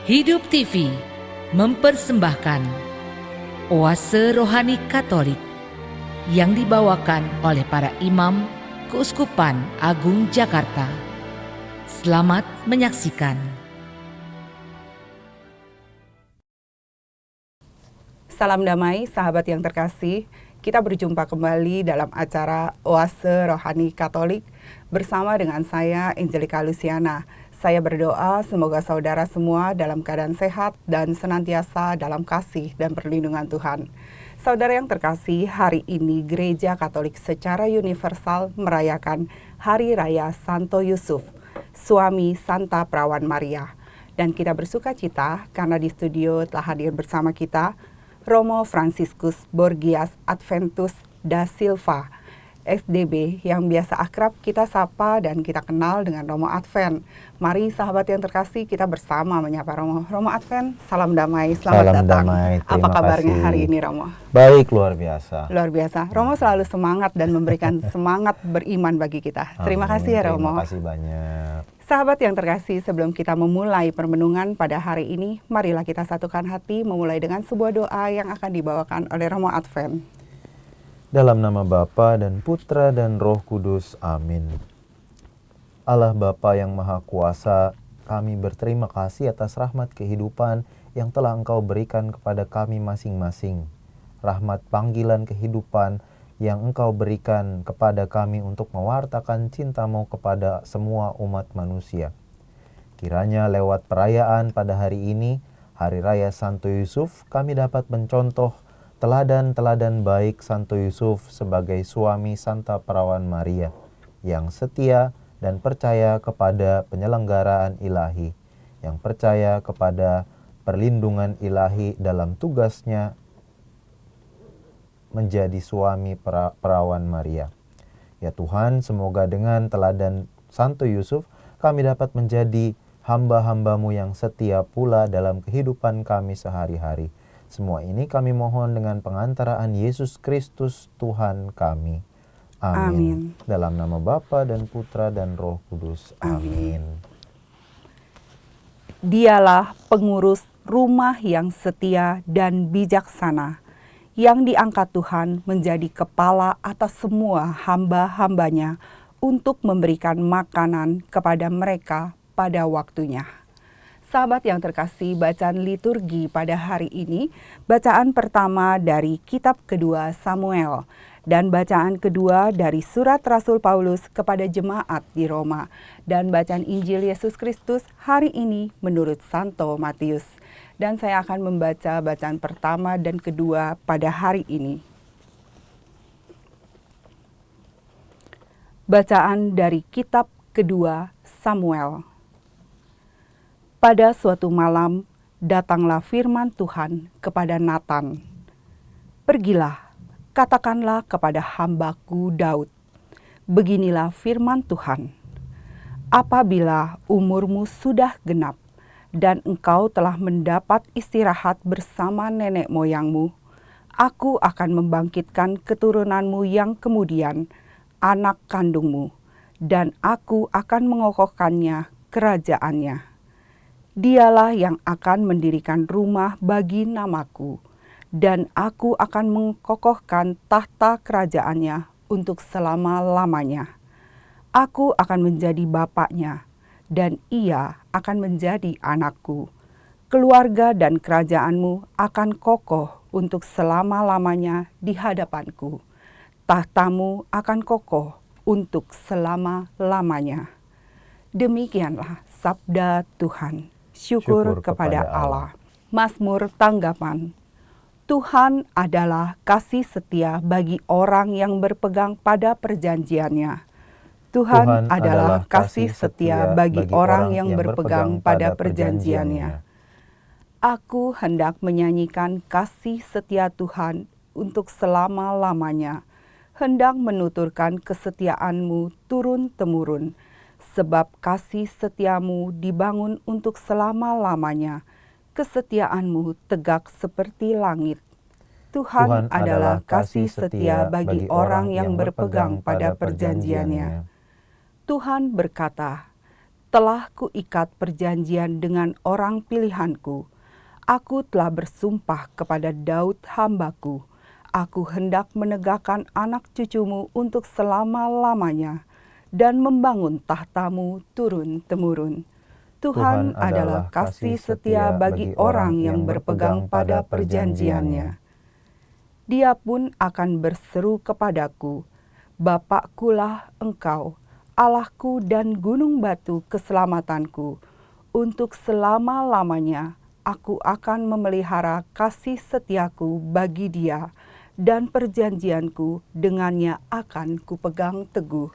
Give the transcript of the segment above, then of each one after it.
Hidup TV mempersembahkan Oase Rohani Katolik yang dibawakan oleh para imam Keuskupan Agung Jakarta. Selamat menyaksikan. Salam damai sahabat yang terkasih, kita berjumpa kembali dalam acara Oase Rohani Katolik bersama dengan saya Angelika Luciana. Saya berdoa semoga saudara semua dalam keadaan sehat dan senantiasa dalam kasih dan perlindungan Tuhan. Saudara yang terkasih, hari ini Gereja Katolik secara universal merayakan Hari Raya Santo Yusuf, suami Santa Perawan Maria. Dan kita bersuka cita karena di studio telah hadir bersama kita Romo Franciscus Borgias Adventus da Silva, SDB, yang biasa akrab kita sapa dan kita kenal dengan Romo Advent. Mari sahabat yang terkasih, kita bersama menyapa Romo. Romo Advent, salam damai, selamat datang. Damai, apa kabarnya kasih. hari ini, Romo? Baik, luar biasa. Luar biasa. Romo selalu semangat dan memberikan semangat beriman bagi kita. Terima kasih ya, Romo. Terima kasih banyak. Sahabat yang terkasih, sebelum kita memulai permenungan pada hari ini, marilah kita satukan hati memulai dengan sebuah doa yang akan dibawakan oleh Romo Advent. Dalam nama Bapa dan Putra dan Roh Kudus, amin. Allah Bapa yang Maha Kuasa, kami berterima kasih atas rahmat kehidupan yang telah Engkau berikan kepada kami masing-masing. Rahmat panggilan kehidupan yang Engkau berikan kepada kami untuk mewartakan cinta-Mu kepada semua umat manusia. Kiranya lewat perayaan pada hari ini, Hari Raya Santo Yusuf, kami dapat mencontoh teladan-teladan baik Santo Yusuf sebagai suami Santa Perawan Maria yang setia dan percaya kepada penyelenggaraan ilahi, yang percaya kepada perlindungan ilahi dalam tugasnya menjadi suami Perawan Maria. Ya Tuhan, semoga dengan teladan Santo Yusuf kami dapat menjadi hamba-hamba-Mu yang setia pula dalam kehidupan kami sehari-hari. Semua ini kami mohon dengan pengantaraan Yesus Kristus Tuhan kami. Amin. Amin. Dalam nama Bapa dan Putra dan Roh Kudus. Amin. Dialah pengurus rumah yang setia dan bijaksana, yang diangkat Tuhan menjadi kepala atas semua hamba-hambanya untuk memberikan makanan kepada mereka pada waktunya. Sahabat yang terkasih, bacaan liturgi pada hari ini, bacaan pertama dari kitab kedua Samuel, dan bacaan kedua dari surat Rasul Paulus kepada jemaat di Roma, dan bacaan Injil Yesus Kristus hari ini menurut Santo Matius. Dan saya akan membaca bacaan pertama dan kedua pada hari ini. Bacaan dari kitab kedua Samuel. Pada suatu malam, datanglah firman Tuhan kepada Natan. Pergilah, katakanlah kepada hambaku Daud, beginilah firman Tuhan. Apabila umurmu sudah genap, dan engkau telah mendapat istirahat bersama nenek moyangmu, aku akan membangkitkan keturunanmu yang kemudian, anak kandungmu, dan aku akan mengokohkannya kerajaannya. Dialah yang akan mendirikan rumah bagi namaku, dan aku akan mengokohkan tahta kerajaannya untuk selama-lamanya. Aku akan menjadi bapaknya, dan ia akan menjadi anakku. Keluarga dan kerajaanmu akan kokoh untuk selama-lamanya di hadapanku. Tahtamu akan kokoh untuk selama-lamanya. Demikianlah sabda Tuhan. Syukur kepada Allah. Mazmur tanggapan. Tuhan adalah kasih setia bagi orang yang berpegang pada perjanjiannya. Tuhan adalah kasih setia bagi orang yang berpegang pada perjanjiannya. Aku hendak menyanyikan kasih setia Tuhan untuk selama-lamanya, hendak menuturkan kesetiaan-Mu turun-temurun, sebab kasih setiamu dibangun untuk selama-lamanya, kesetiaan-Mu tegak seperti langit. Tuhan adalah kasih setia bagi orang yang berpegang pada perjanjiannya. Tuhan berkata, telah kuikat perjanjian dengan orang pilihanku. Aku telah bersumpah kepada Daud hambaku, aku hendak menegakkan anak cucumu untuk selama-lamanya, dan membangun tahtamu turun-temurun. Tuhan adalah kasih setia bagi orang yang berpegang pada perjanjiannya. Dia pun akan berseru kepadaku, Bapakkulah engkau, Allahku dan gunung batu keselamatanku. Untuk selama-lamanya aku akan memelihara kasih setiaku bagi dia, dan perjanjianku dengannya akan kupegang teguh.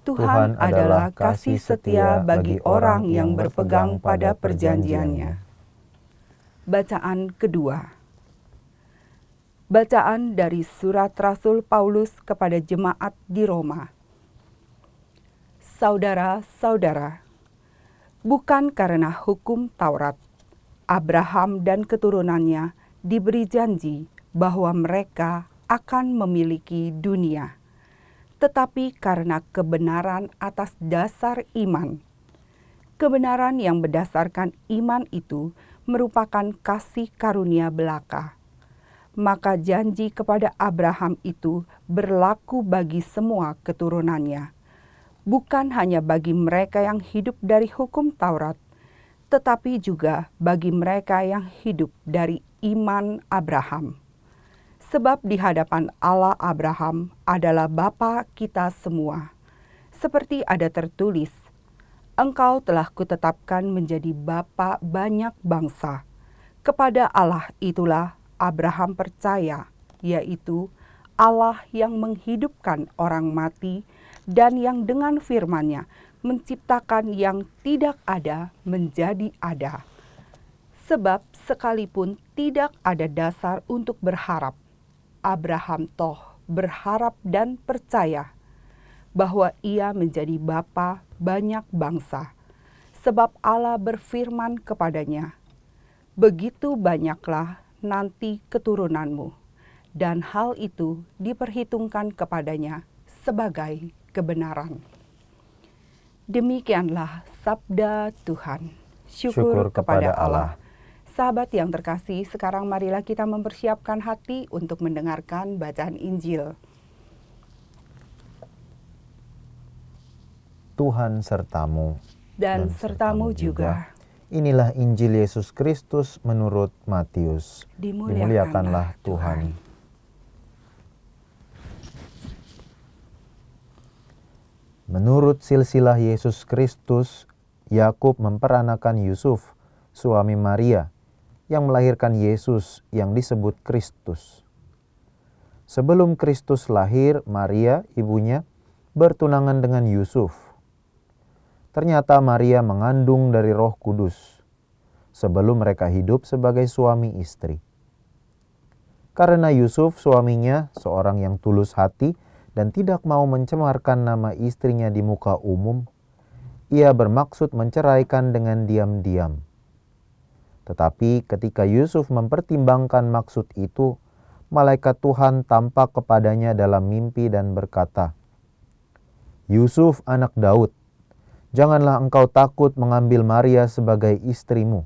Tuhan adalah kasih setia bagi orang yang berpegang pada perjanjiannya. Bacaan kedua. Bacaan dari surat Rasul Paulus kepada jemaat di Roma. Saudara-saudara, bukan karena hukum Taurat, Abraham dan keturunannya diberi janji bahwa mereka akan memiliki dunia, tetapi karena kebenaran atas dasar iman. Kebenaran yang berdasarkan iman itu merupakan kasih karunia belaka. Maka janji kepada Abraham itu berlaku bagi semua keturunannya, bukan hanya bagi mereka yang hidup dari hukum Taurat, tetapi juga bagi mereka yang hidup dari iman Abraham. Sebab di hadapan Allah Abraham adalah bapa kita semua. Seperti ada tertulis, Engkau telah kutetapkan menjadi bapa banyak bangsa. Kepada Allah itulah Abraham percaya, yaitu Allah yang menghidupkan orang mati dan yang dengan firman-Nya menciptakan yang tidak ada menjadi ada. Sebab sekalipun tidak ada dasar untuk berharap, Abraham toh berharap dan percaya bahwa ia menjadi bapa banyak bangsa, sebab Allah berfirman kepadanya, begitu banyaklah nanti keturunanmu, dan hal itu diperhitungkan kepadanya sebagai kebenaran. Demikianlah sabda Tuhan. Syukur kepada Allah. Sahabat yang terkasih, sekarang marilah kita mempersiapkan hati untuk mendengarkan bacaan Injil. Tuhan sertamu. Dan sertamu juga. Inilah Injil Yesus Kristus menurut Matius. Dimuliakanlah Tuhan. Menurut silsilah Yesus Kristus, Yakub memperanakan Yusuf, suami Maria, yang melahirkan Yesus yang disebut Kristus. Sebelum Kristus lahir, Maria, ibunya, bertunangan dengan Yusuf. Ternyata Maria mengandung dari Roh Kudus sebelum mereka hidup sebagai suami istri. Karena Yusuf suaminya seorang yang tulus hati dan tidak mau mencemarkan nama istrinya di muka umum, ia bermaksud menceraikan dengan diam-diam. Tetapi ketika Yusuf mempertimbangkan maksud itu, malaikat Tuhan tampak kepadanya dalam mimpi dan berkata, "Yusuf anak Daud, janganlah engkau takut mengambil Maria sebagai istrimu,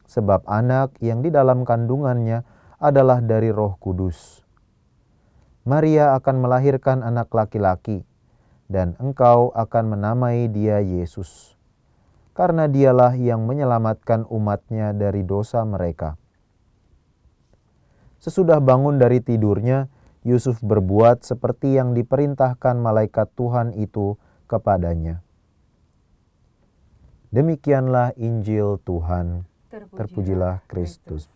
sebab anak yang di dalam kandungannya adalah dari Roh Kudus. Maria akan melahirkan anak laki-laki, dan engkau akan menamai dia Yesus, karena dialah yang menyelamatkan umatnya dari dosa mereka." Sesudah bangun dari tidurnya, Yusuf berbuat seperti yang diperintahkan malaikat Tuhan itu kepadanya. Demikianlah Injil Tuhan. Terpujilah Kristus.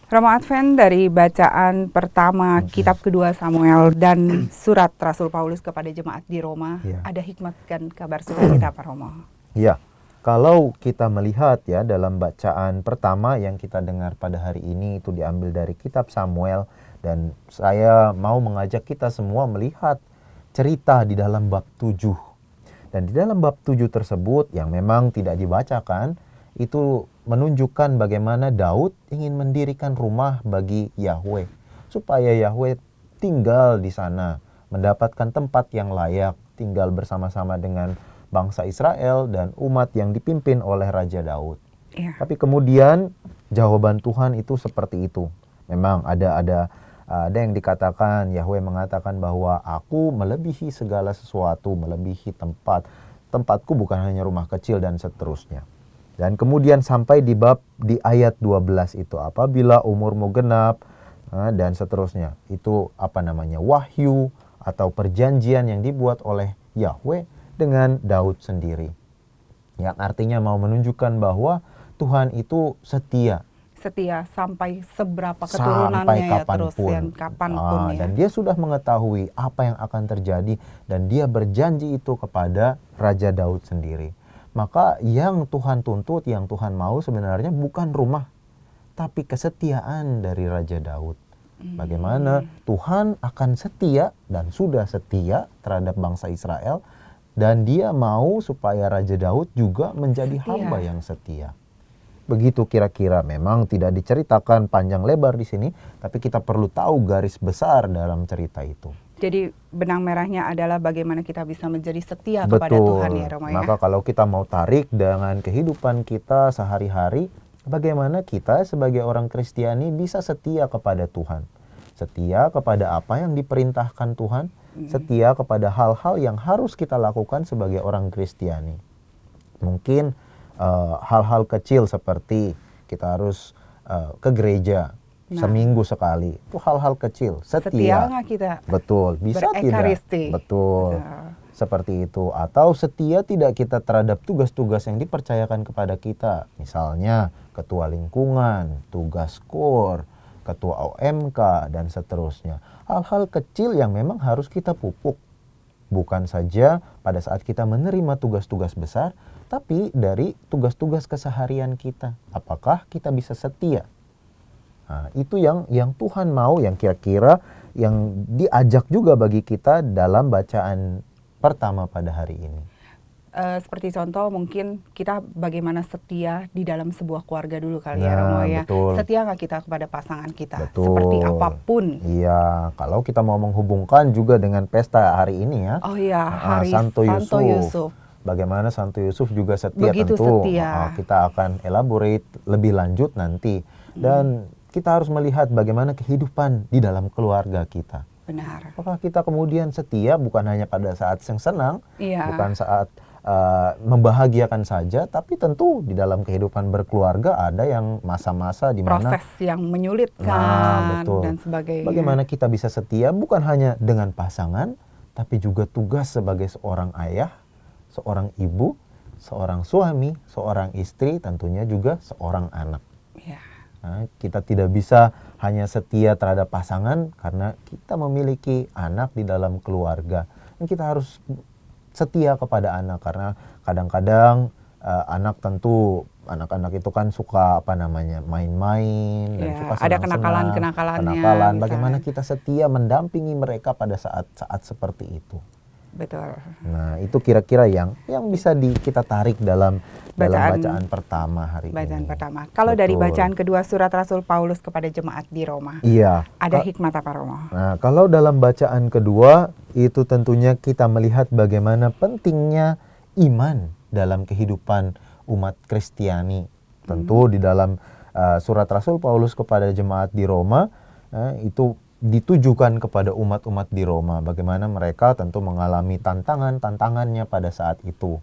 Roma Advent dari bacaan pertama kitab kedua Samuel dan surat Rasul Paulus kepada jemaat di Roma. Ya. Ada hikmat dan kabar sukacita Pak Romo. Ya, kalau kita melihat ya dalam bacaan pertama yang kita dengar pada hari ini itu diambil dari kitab Samuel, dan saya mau mengajak kita semua melihat cerita di dalam bab 7. Dan di dalam bab 7 tersebut yang memang tidak dibacakan, itu menunjukkan bagaimana Daud ingin mendirikan rumah bagi Yahweh, supaya Yahweh tinggal di sana, mendapatkan tempat yang layak, tinggal bersama-sama dengan bangsa Israel dan umat yang dipimpin oleh Raja Daud. Iya. Tapi kemudian jawaban Tuhan itu seperti itu. Memang ada yang dikatakan, Yahweh mengatakan bahwa aku melebihi segala sesuatu, melebihi tempatku bukan hanya rumah kecil dan seterusnya. Dan kemudian sampai di ayat 12 itu, apabila umurmu genap dan seterusnya. Itu wahyu atau perjanjian yang dibuat oleh Yahweh dengan Daud sendiri. Yang artinya mau menunjukkan bahwa Tuhan itu setia. Setia sampai seberapa keturunannya ya, terus kapanpun ya. Dan dia sudah mengetahui apa yang akan terjadi dan dia berjanji itu kepada Raja Daud sendiri. Maka yang Tuhan tuntut, yang Tuhan mau sebenarnya bukan rumah, tapi kesetiaan dari Raja Daud. Bagaimana Tuhan akan setia dan sudah setia terhadap bangsa Israel, dan dia mau supaya Raja Daud juga menjadi hamba yang setia. Begitu kira-kira, memang tidak diceritakan panjang lebar di sini, tapi kita perlu tahu garis besar dalam cerita itu. Jadi benang merahnya adalah bagaimana kita bisa menjadi setia kepada Tuhan ya, Romo ya. Maka kalau kita mau tarik dengan kehidupan kita sehari-hari, bagaimana kita sebagai orang Kristiani bisa setia kepada Tuhan. Setia kepada apa yang diperintahkan Tuhan, setia kepada hal-hal yang harus kita lakukan sebagai orang Kristiani. Mungkin hal-hal kecil seperti kita harus ke gereja seminggu sekali. Itu hal-hal kecil. Setia nggak kita? Betul. Bisa tidak? Betul. Seperti itu. Atau setia tidak kita terhadap tugas-tugas yang dipercayakan kepada kita. Misalnya ketua lingkungan, tugas KUR, ketua OMK, dan seterusnya. Hal-hal kecil yang memang harus kita pupuk. Bukan saja pada saat kita menerima tugas-tugas besar, tapi dari tugas-tugas keseharian kita. Apakah kita bisa setia? Nah, itu yang Tuhan mau, yang kira-kira yang diajak juga bagi kita dalam bacaan pertama pada hari ini. Seperti contoh mungkin kita bagaimana setia di dalam sebuah keluarga dulu kali ya, Romo ya. Betul. Setia nggak kita kepada pasangan kita? Betul. Seperti apapun. Iya, kalau kita mau menghubungkan juga dengan pesta hari ini ya. Oh iya, hari Santo Santo Yusuf. Bagaimana Santo Yusuf juga setia. Begitu tentu. setia. Kita akan elaborate lebih lanjut nanti. Dan kita harus melihat bagaimana kehidupan di dalam keluarga kita. Benar. Apakah kita kemudian setia bukan hanya pada saat yang senang, bukan saat membahagiakan saja, tapi tentu di dalam kehidupan berkeluarga ada yang masa-masa di mana proses yang menyulitkan dan sebagainya. Bagaimana kita bisa setia bukan hanya dengan pasangan, tapi juga tugas sebagai seorang ayah, seorang ibu, seorang suami, seorang istri, tentunya juga seorang anak. Ya. Nah, kita tidak bisa hanya setia terhadap pasangan karena kita memiliki anak di dalam keluarga. Dan kita harus setia kepada anak karena kadang-kadang anak-anak itu kan suka main-main dan suka ada senang-senang, kenakalan. Bagaimana kita setia mendampingi mereka pada saat-saat seperti itu. Betul. Nah, itu kira-kira yang bisa kita tarik dalam bacaan pertama hari ini. Bacaan pertama. Kalau dari bacaan kedua surat Rasul Paulus kepada jemaat di Roma. Iya. Ada hikmat apa, Romo? Nah, kalau dalam bacaan kedua itu tentunya kita melihat bagaimana pentingnya iman dalam kehidupan umat Kristiani. Tentu di dalam surat Rasul Paulus kepada jemaat di Roma itu ditujukan kepada umat-umat di Roma, bagaimana mereka tentu mengalami tantangannya pada saat itu.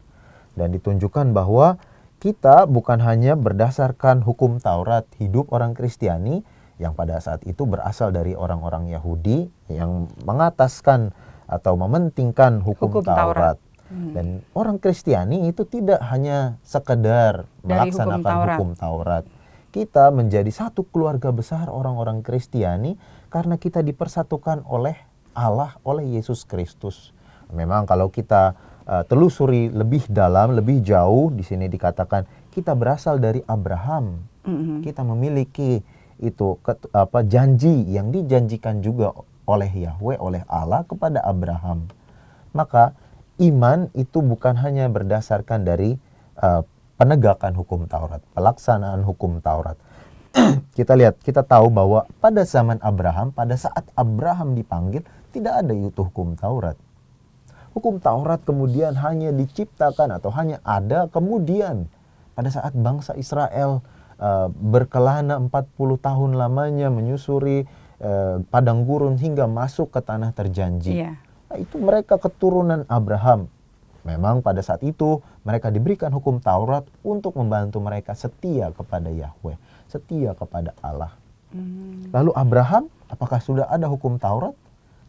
Dan ditunjukkan bahwa kita bukan hanya berdasarkan hukum Taurat hidup orang Kristiani yang pada saat itu berasal dari orang-orang Yahudi yang mengataskan atau mementingkan hukum Taurat. Dan orang Kristiani itu tidak hanya sekedar melaksanakan hukum Taurat. Kita menjadi satu keluarga besar orang-orang Kristiani karena kita dipersatukan oleh Allah, oleh Yesus Kristus. Memang kalau kita telusuri lebih dalam, lebih jauh, di sini dikatakan kita berasal dari Abraham. Kita memiliki itu janji yang dijanjikan juga oleh Yahweh, oleh Allah kepada Abraham. Maka iman itu bukan hanya berdasarkan dari penegakan hukum Taurat, pelaksanaan hukum Taurat. Kita tahu bahwa pada zaman Abraham, pada saat Abraham dipanggil, tidak ada itu hukum Taurat. Hukum Taurat kemudian hanya diciptakan atau hanya ada kemudian pada saat bangsa Israel berkelana 40 tahun lamanya menyusuri padang gurun hingga masuk ke tanah terjanji. Iya. Nah, itu mereka keturunan Abraham. Memang pada saat itu mereka diberikan hukum Taurat untuk membantu mereka setia kepada Yahweh, setia kepada Allah. Lalu Abraham, apakah sudah ada hukum Taurat?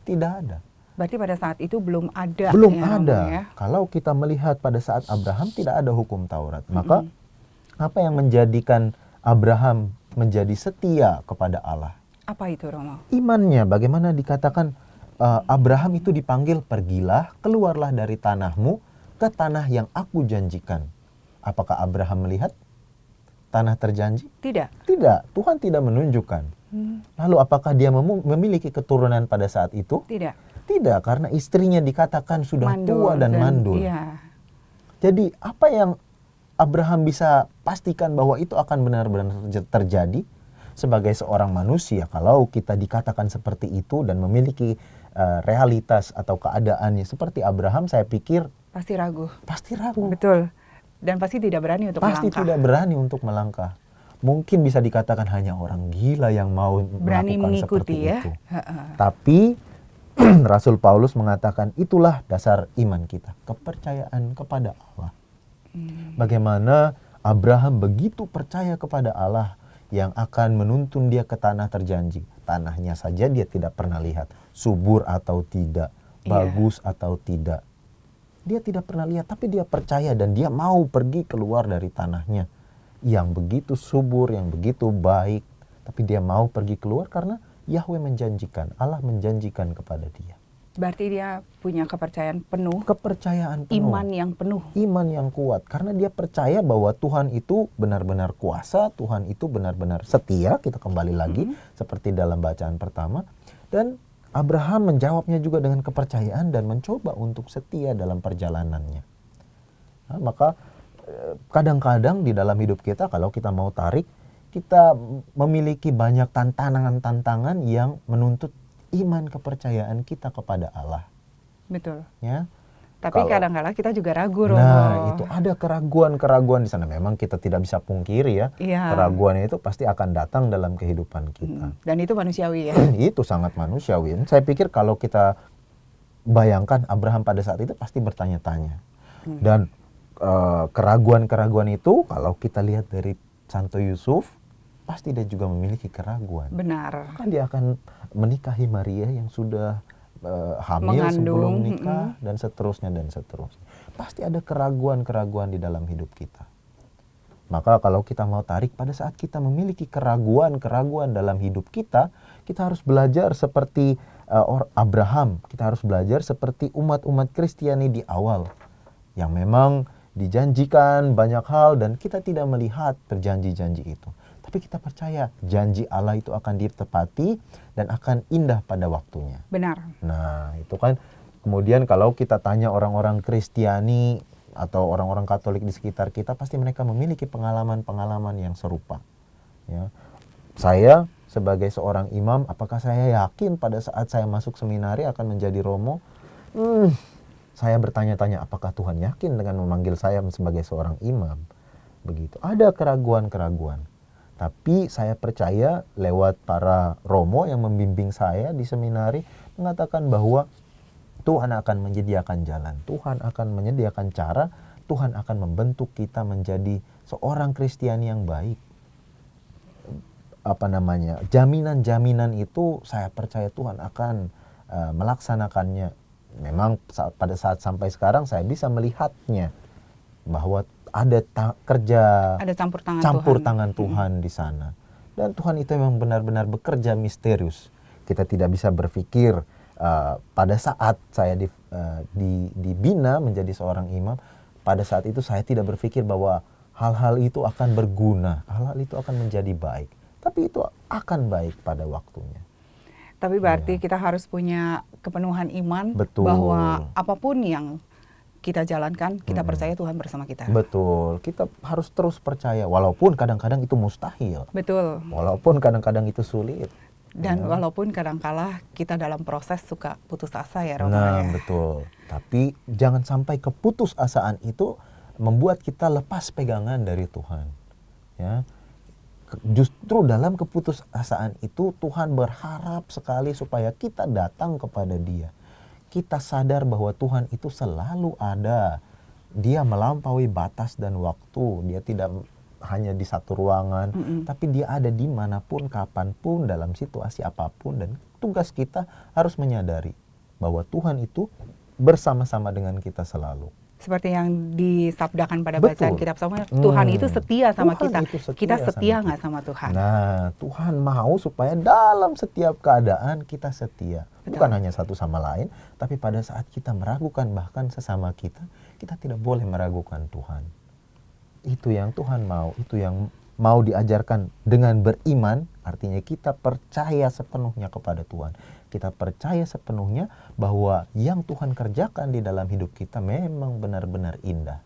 Tidak ada. Berarti pada saat itu belum ada. Belum ya, Romo, ada. ya? Kalau kita melihat pada saat Abraham tidak ada hukum Taurat. Maka apa yang menjadikan Abraham menjadi setia kepada Allah? Apa itu, Romo? Imannya. Bagaimana dikatakan Abraham itu dipanggil, pergilah, keluarlah dari tanahmu ke tanah yang aku janjikan. Apakah Abraham melihat tanah terjanji? Tidak. Tidak. Tuhan tidak menunjukkan. Lalu apakah dia memiliki keturunan pada saat itu? Tidak. Tidak, karena istrinya dikatakan sudah tua dan mandul. Iya. Jadi apa yang Abraham bisa pastikan bahwa itu akan benar-benar terjadi sebagai seorang manusia? Kalau kita dikatakan seperti itu dan memiliki realitas atau keadaannya seperti Abraham, saya pikir Pasti ragu. pasti ragu. Betul. Dan pasti tidak berani untuk Pasti melangkah. tidak berani untuk melangkah. Mungkin bisa dikatakan hanya orang gila yang mau Berani melakukan mengikuti seperti ya. itu. Tapi Rasul Paulus mengatakan itulah dasar iman kita, kepercayaan kepada Allah. Bagaimana Abraham begitu percaya kepada Allah yang akan menuntun dia ke tanah terjanji. Tanahnya saja dia tidak pernah lihat, subur atau tidak, bagus atau tidak. Dia tidak pernah lihat, tapi dia percaya dan dia mau pergi keluar dari tanahnya yang begitu subur, yang begitu baik. Tapi dia mau pergi keluar karena Yahweh menjanjikan, Allah menjanjikan kepada dia. Berarti dia punya kepercayaan penuh, Kepercayaan penuh. iman yang penuh. Iman yang kuat. Karena dia percaya bahwa Tuhan itu benar-benar kuasa, Tuhan itu benar-benar setia. Kita kembali lagi seperti dalam bacaan pertama. Dan Abraham menjawabnya juga dengan kepercayaan dan mencoba untuk setia dalam perjalanannya. Nah, maka kadang-kadang di dalam hidup kita kalau kita mau tarik, kita memiliki banyak tantangan-tantangan yang menuntut iman kepercayaan kita kepada Allah. Betul. Ya. Tapi kadang-kadang kita juga ragu, Romo. Nah, itu ada keraguan-keraguan di sana. Memang kita tidak bisa pungkiri ya. Iya. Keraguan itu pasti akan datang dalam kehidupan kita. Dan itu manusiawi ya. Itu sangat manusiawi. Saya pikir kalau kita bayangkan Abraham pada saat itu pasti bertanya-tanya. Dan keraguan-keraguan itu kalau kita lihat dari Santo Yusuf, pasti dia juga memiliki keraguan. Benar. Kan dia akan menikahi Maria yang sudah hamil Mengandung, sebelum nikah dan seterusnya dan seterusnya. Pasti ada keraguan-keraguan di dalam hidup kita. Maka kalau kita mau tarik pada saat kita memiliki keraguan-keraguan dalam hidup kita harus belajar seperti Abraham. Kita harus belajar seperti umat-umat Kristiani di awal yang memang dijanjikan banyak hal dan kita tidak melihat perjanji-janji itu. Tapi kita percaya janji Allah itu akan ditepati dan akan indah pada waktunya. Benar. Nah, itu kan kemudian kalau kita tanya orang-orang Kristiani atau orang-orang Katolik di sekitar kita, pasti mereka memiliki pengalaman-pengalaman yang serupa. Ya. Saya sebagai seorang imam, apakah saya yakin pada saat saya masuk seminari akan menjadi romo? Saya bertanya-tanya apakah Tuhan yakin dengan memanggil saya sebagai seorang imam? Begitu. Ada keraguan-keraguan. Tapi saya percaya lewat para romo yang membimbing saya di seminari mengatakan bahwa Tuhan akan menyediakan jalan, Tuhan akan menyediakan cara, Tuhan akan membentuk kita menjadi seorang Kristiani yang baik. Jaminan-jaminan itu saya percaya Tuhan akan melaksanakannya. Memang pada saat sampai sekarang saya bisa melihatnya bahwa ada ada campur tangan Tuhan di sana. Dan Tuhan itu memang benar-benar bekerja misterius. Kita tidak bisa berpikir pada saat saya dibina menjadi seorang imam, pada saat itu saya tidak berpikir bahwa hal-hal itu akan berguna, hal-hal itu akan menjadi baik. Tapi itu akan baik pada waktunya. Tapi berarti kita harus punya kepenuhan iman. Betul. Bahwa apapun yang kita jalankan, kita percaya Tuhan bersama kita. Betul, kita harus terus percaya walaupun kadang-kadang itu mustahil. Betul. Walaupun kadang-kadang itu sulit. Dan Ya. walaupun kadangkala kita dalam proses suka putus asa ya Romo Nah, ya. betul. Tapi jangan sampai keputusasaan itu membuat kita lepas pegangan dari Tuhan. Ya. Justru dalam keputusasaan itu Tuhan berharap sekali supaya kita datang kepada Dia. Kita sadar bahwa Tuhan itu selalu ada. Dia melampaui batas dan waktu. Dia tidak hanya di satu ruangan, tapi Dia ada dimanapun, kapanpun, dalam situasi apapun. Dan tugas kita harus menyadari bahwa Tuhan itu bersama-sama dengan kita selalu. Seperti yang disabdakan pada Betul. bacaan kitab Samuel, Tuhan itu setia sama Tuhan kita. itu setia Kita setia sama nggak sama Tuhan? Nah, Tuhan mau supaya dalam setiap keadaan kita setia. Bukan hanya satu sama lain, tapi pada saat kita meragukan bahkan sesama kita tidak boleh meragukan Tuhan. Itu yang Tuhan mau, itu yang mau diajarkan dengan beriman, artinya kita percaya sepenuhnya kepada Tuhan. Kita percaya sepenuhnya bahwa yang Tuhan kerjakan di dalam hidup kita memang benar-benar indah.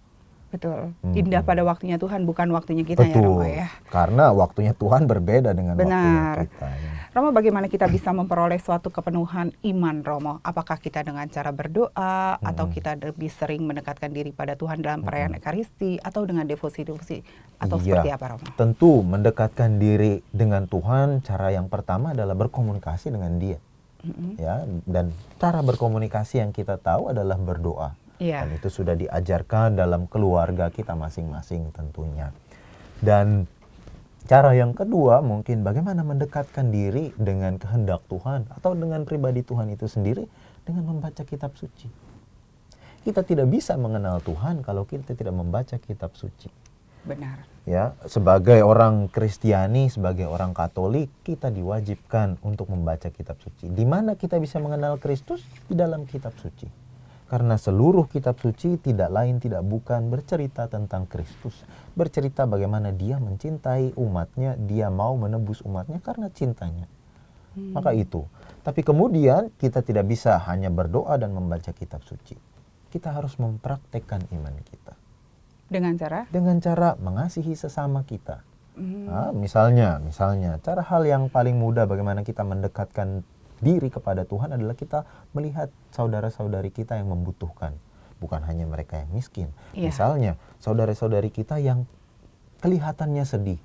Betul. Indah pada waktunya Tuhan, bukan waktunya kita ya Romo ya. Karena waktunya Tuhan berbeda dengan Benar. waktunya kita. Ya. Romo, bagaimana kita bisa memperoleh suatu kepenuhan iman Romo? Apakah kita dengan cara berdoa, atau kita lebih sering mendekatkan diri pada Tuhan dalam perayaan Ekaristi, atau dengan devosi-devosi, atau seperti apa Romo? Tentu mendekatkan diri dengan Tuhan, cara yang pertama adalah berkomunikasi dengan Dia. Ya, dan cara berkomunikasi yang kita tahu adalah berdoa. Iya. Dan itu sudah diajarkan dalam keluarga kita masing-masing tentunya. Dan cara yang kedua mungkin bagaimana mendekatkan diri dengan kehendak Tuhan atau dengan pribadi Tuhan itu sendiri dengan membaca kitab suci. Kita tidak bisa mengenal Tuhan kalau kita tidak membaca kitab suci. Benar. Ya, sebagai orang Kristiani, sebagai orang Katolik, kita diwajibkan untuk membaca kitab suci. Di mana kita bisa mengenal Kristus? Di dalam kitab suci. Karena seluruh kitab suci tidak lain tidak bukan bercerita tentang Kristus. Bercerita bagaimana Dia mencintai umatnya, Dia mau menebus umatnya karena cintanya. Maka itu. Tapi kemudian kita tidak bisa hanya berdoa dan membaca kitab suci. Kita harus mempraktekkan iman kita. Dengan cara? Dengan cara mengasihi sesama kita. Nah, misalnya, cara hal yang paling mudah bagaimana kita mendekatkan diri kepada Tuhan adalah kita melihat saudara-saudari kita yang membutuhkan, bukan hanya mereka yang miskin. Iya. Misalnya, saudara-saudari kita yang kelihatannya sedih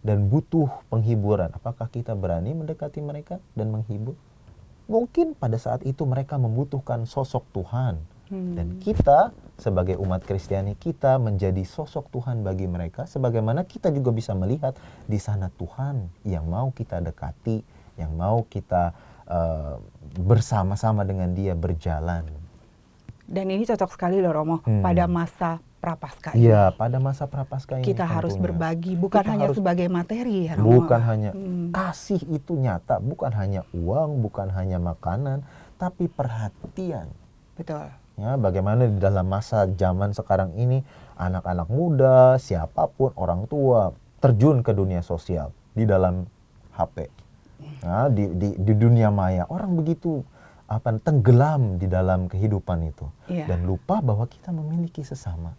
dan butuh penghiburan, apakah kita berani mendekati mereka dan menghibur? Mungkin pada saat itu mereka membutuhkan sosok Tuhan. Dan kita sebagai umat Kristiani, kita menjadi sosok Tuhan bagi mereka, sebagaimana kita juga bisa melihat di sana Tuhan yang mau kita dekati, yang mau kita bersama-sama dengan Dia berjalan. Dan ini cocok sekali loh Romo, pada masa Prapaskah ini. Iya, pada masa Prapaskah ini Kita harus tentunya. berbagi, bukan Kita hanya harus- sebagai materi ya Romo. Bukan hanya kasih itu nyata, bukan hanya uang, bukan hanya makanan, tapi perhatian. Betul. Ya, bagaimana di dalam masa zaman sekarang ini anak-anak muda, siapapun orang tua terjun ke dunia sosial di dalam HP. Nah, di dunia maya orang begitu tenggelam di dalam kehidupan itu. Iya. Dan lupa bahwa kita memiliki sesama.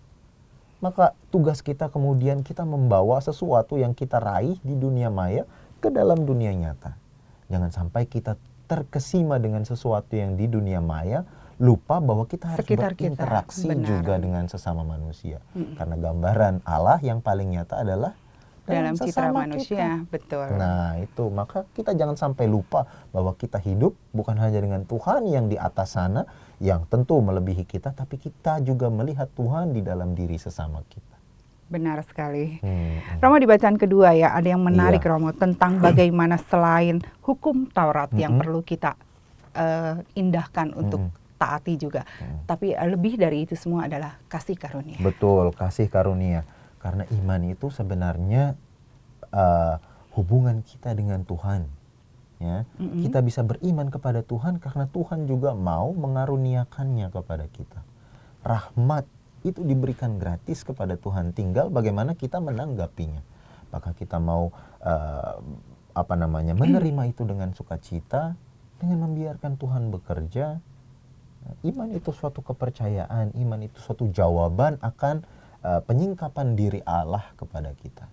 Maka tugas kita kemudian kita membawa sesuatu yang kita raih di dunia maya ke dalam dunia nyata. Jangan sampai kita terkesima dengan sesuatu yang di dunia maya, lupa bahwa kita harus Sekitar kita, berinteraksi benar. juga dengan sesama manusia. Karena gambaran Allah yang paling nyata adalah Dalam citra sesama manusia, kita. betul. Nah itu, maka kita jangan sampai lupa bahwa kita hidup bukan hanya dengan Tuhan yang di atas sana, yang tentu melebihi kita, tapi kita juga melihat Tuhan di dalam diri sesama kita. Benar sekali. Romo, di bacaan kedua ya, ada yang menarik Iya. Romo, tentang bagaimana selain hukum Taurat yang perlu kita indahkan untuk taati juga. Tapi lebih dari itu semua adalah kasih karunia. Betul, kasih karunia. Karena iman itu sebenarnya hubungan kita dengan Tuhan. Ya, kita bisa beriman kepada Tuhan karena Tuhan juga mau mengaruniakannya kepada kita. Rahmat itu diberikan gratis kepada Tuhan, tinggal bagaimana kita menanggapinya. Apakah kita mau menerima itu dengan sukacita, dengan membiarkan Tuhan bekerja. Iman itu suatu kepercayaan, iman itu suatu jawaban akan penyingkapan diri Allah kepada kita.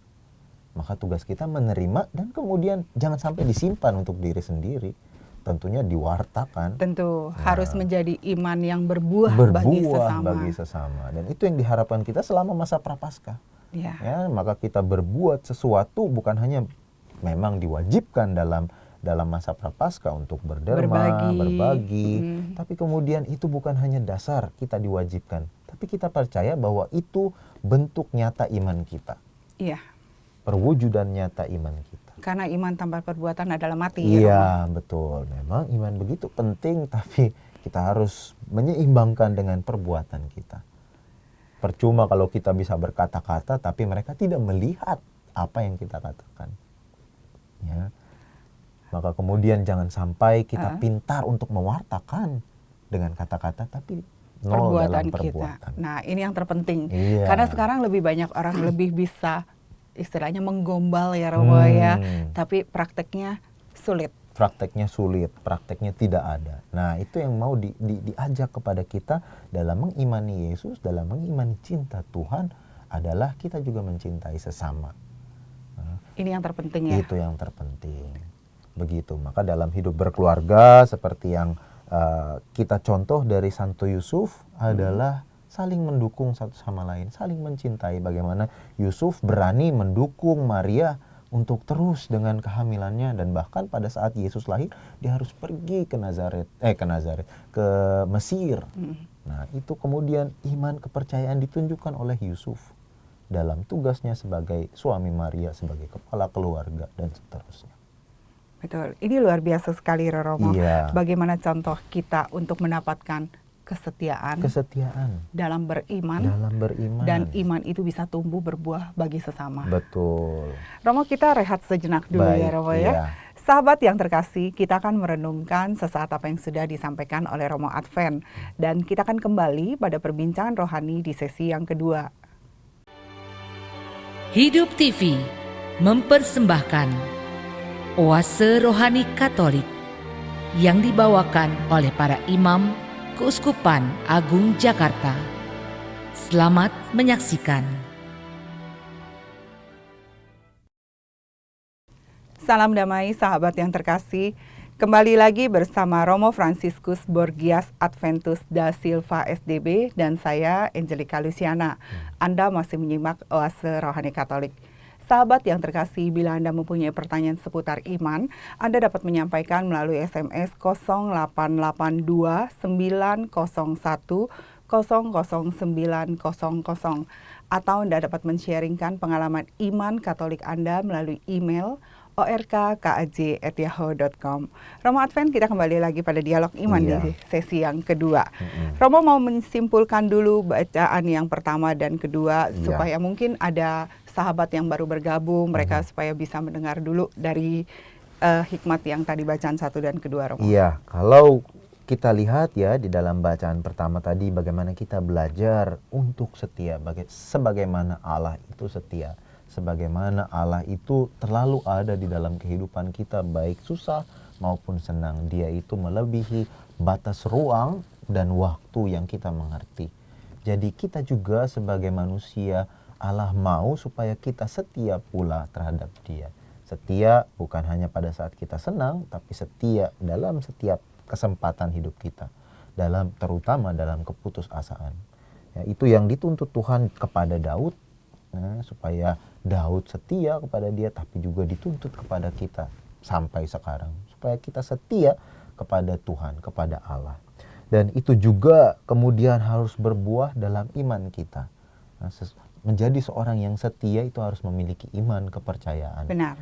maka tugas kita menerima dan kemudian jangan sampai disimpan untuk diri sendiri. Tentunya diwartakan. Tentu harus menjadi iman yang berbuah bagi sesama. Dan itu yang diharapkan kita selama masa Prapaskah. Ya, maka kita berbuat sesuatu bukan hanya memang diwajibkan dalam masa Prapaskah untuk berderma, berbagi, tapi kemudian itu bukan hanya dasar kita diwajibkan, tapi kita percaya bahwa itu bentuk nyata iman kita. Iya. Perwujudan nyata iman kita. Karena iman tanpa perbuatan adalah mati. Iya, betul. Memang iman begitu penting, tapi kita harus menyeimbangkan dengan perbuatan kita. Percuma kalau kita bisa berkata-kata, tapi mereka tidak melihat apa yang kita katakan. Ya. Maka kemudian jangan sampai kita pintar untuk mewartakan dengan kata-kata, tapi nol dalam perbuatan. Nah, ini yang terpenting. Karena sekarang lebih banyak orang lebih bisa istilahnya menggombal ya Romo ya, tapi prakteknya sulit. Prakteknya tidak ada. Nah, itu yang mau diajak kepada kita dalam mengimani Yesus, dalam mengimani cinta Tuhan adalah kita juga mencintai sesama. Nah, ini yang terpenting ya. Itu yang terpenting. Begitu. Maka dalam hidup berkeluarga seperti yang kita contoh dari Santo Yusuf adalah saling mendukung satu sama lain, saling mencintai. Bagaimana Yusuf berani mendukung Maria untuk terus dengan kehamilannya, dan bahkan pada saat Yesus lahir dia harus pergi ke ke Mesir. Nah, itu kemudian iman kepercayaan ditunjukkan oleh Yusuf dalam tugasnya sebagai suami Maria, sebagai kepala keluarga dan seterusnya. Betul. Ini luar biasa sekali Romo. Bagaimana contoh kita untuk mendapatkan kesetiaan dalam beriman, dan iman itu bisa tumbuh berbuah bagi sesama. Betul. Romo, kita rehat sejenak dulu. Baik, ya Romo ya. Sahabat yang terkasih, kita akan merenungkan sesaat apa yang sudah disampaikan oleh Romo Advent, dan kita akan kembali pada perbincangan rohani di sesi yang kedua. Hidup TV mempersembahkan Oase Rohani Katolik yang dibawakan oleh para imam Keuskupan Agung Jakarta. Selamat menyaksikan. Salam damai sahabat yang terkasih. Kembali lagi bersama Romo Franciscus Borgias Adventus da Silva SDB dan saya Angelica Luciana. Anda masih menyimak Oase Rohani Katolik. Sahabat yang terkasih, bila Anda mempunyai pertanyaan seputar iman, Anda dapat menyampaikan melalui SMS 0882 901 00900 atau Anda dapat men-sharingkan pengalaman iman Katolik Anda melalui email orkkaj@yahoo.com. Romo Advent, kita kembali lagi pada dialog iman di sesi yang kedua. Romo mau menyimpulkan dulu bacaan yang pertama dan kedua supaya mungkin ada sahabat yang baru bergabung, mereka supaya bisa mendengar dulu dari hikmat yang tadi bacaan satu dan kedua, Romo. Iya, kalau kita lihat ya di dalam bacaan pertama tadi bagaimana kita belajar untuk setia, sebagaimana Allah itu setia. Sebagaimana Allah itu terlalu ada di dalam kehidupan kita, baik susah maupun senang. Dia itu melebihi batas ruang dan waktu yang kita mengerti. Jadi kita juga sebagai manusia, Allah mau supaya kita setia pula terhadap Dia. Setia bukan hanya pada saat kita senang, tapi setia dalam setiap kesempatan hidup kita, terutama dalam keputusasaan. Ya, itu yang dituntut Tuhan kepada Daud. Supaya Daud setia kepada Dia, tapi juga dituntut kepada kita sampai sekarang supaya kita setia kepada Tuhan, kepada Allah. Dan itu juga kemudian harus berbuah dalam iman kita. Menjadi seorang yang setia itu harus memiliki iman kepercayaan. Benar.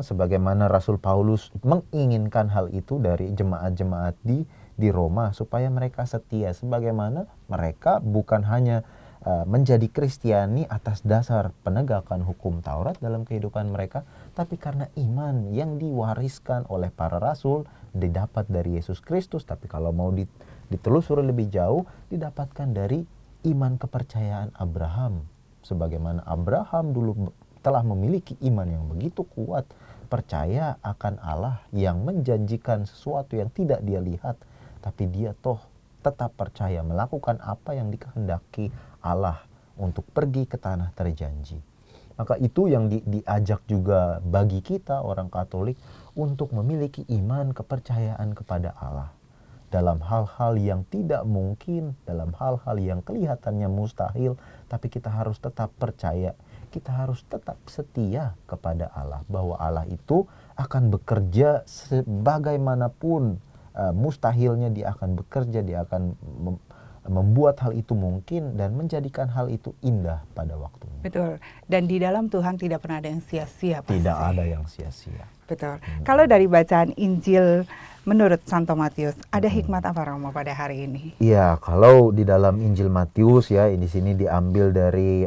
Sebagaimana Rasul Paulus menginginkan hal itu dari jemaat-jemaat di Roma, supaya mereka setia, sebagaimana mereka bukan hanya menjadi Kristiani atas dasar penegakan hukum Taurat dalam kehidupan mereka, tapi karena iman yang diwariskan oleh para rasul, didapat dari Yesus Kristus. Tapi kalau mau ditelusuri lebih jauh, didapatkan dari iman kepercayaan Abraham. Sebagaimana Abraham dulu telah memiliki iman yang begitu kuat, percaya akan Allah yang menjanjikan sesuatu yang tidak dia lihat, tapi dia tetap percaya melakukan apa yang dikehendaki Allah untuk pergi ke tanah terjanji. Maka itu yang diajak juga bagi kita orang Katolik untuk memiliki iman kepercayaan kepada Allah. Dalam hal-hal yang tidak mungkin, dalam hal-hal yang kelihatannya mustahil, tapi kita harus tetap percaya, kita harus tetap setia kepada Allah. Bahwa Allah itu akan bekerja sebagaimanapun mustahilnya, dia akan bekerja, dia akan membuat hal itu mungkin dan menjadikan hal itu indah pada waktunya. Betul. Dan di dalam Tuhan tidak pernah ada yang sia-sia pasti. Tidak ada yang sia-sia. Betul. Kalau dari bacaan Injil menurut Santo Matius, ada hikmat apa Romo pada hari ini? Iya, kalau di dalam Injil Matius ya, di sini diambil dari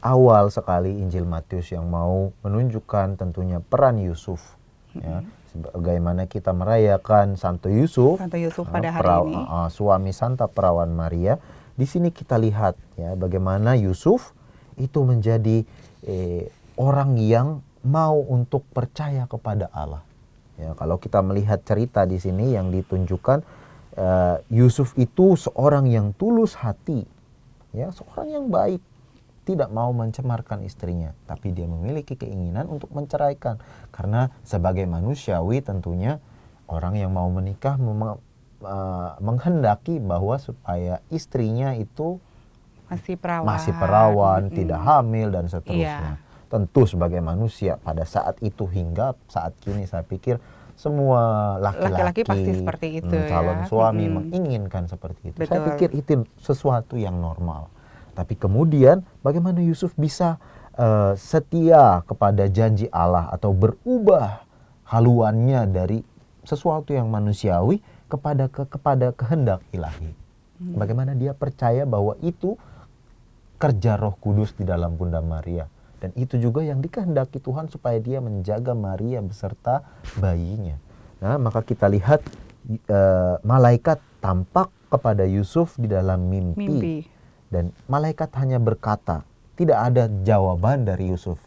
awal sekali Injil Matius yang mau menunjukkan tentunya peran Yusuf. Ya, bagaimana kita merayakan Santo Yusuf pada hari ini, suami Santa Perawan Maria. Di sini kita lihat ya bagaimana Yusuf itu menjadi orang yang mau untuk percaya kepada Allah. Ya, kalau kita melihat cerita di sini yang ditunjukkan, Yusuf itu seorang yang tulus hati, ya, seorang yang baik, tidak mau mencemarkan istrinya, tapi dia memiliki keinginan untuk menceraikan. Karena sebagai manusiawi tentunya orang yang mau menikah menghendaki bahwa supaya istrinya itu masih perawan, tidak hamil dan seterusnya. Tentu sebagai manusia pada saat itu hingga saat kini saya pikir semua laki-laki pasti seperti itu, calon suami menginginkan seperti itu. Betul. Saya pikir itu sesuatu yang normal. Tapi kemudian bagaimana Yusuf bisa setia kepada janji Allah atau berubah haluannya dari sesuatu yang manusiawi kepada kehendak ilahi. Bagaimana dia percaya bahwa itu kerja Roh Kudus di dalam Bunda Maria. Dan itu juga yang dikehendaki Tuhan supaya dia menjaga Maria beserta bayinya. Nah, maka kita lihat malaikat tampak kepada Yusuf di dalam mimpi. Dan malaikat hanya berkata, tidak ada jawaban dari Yusuf.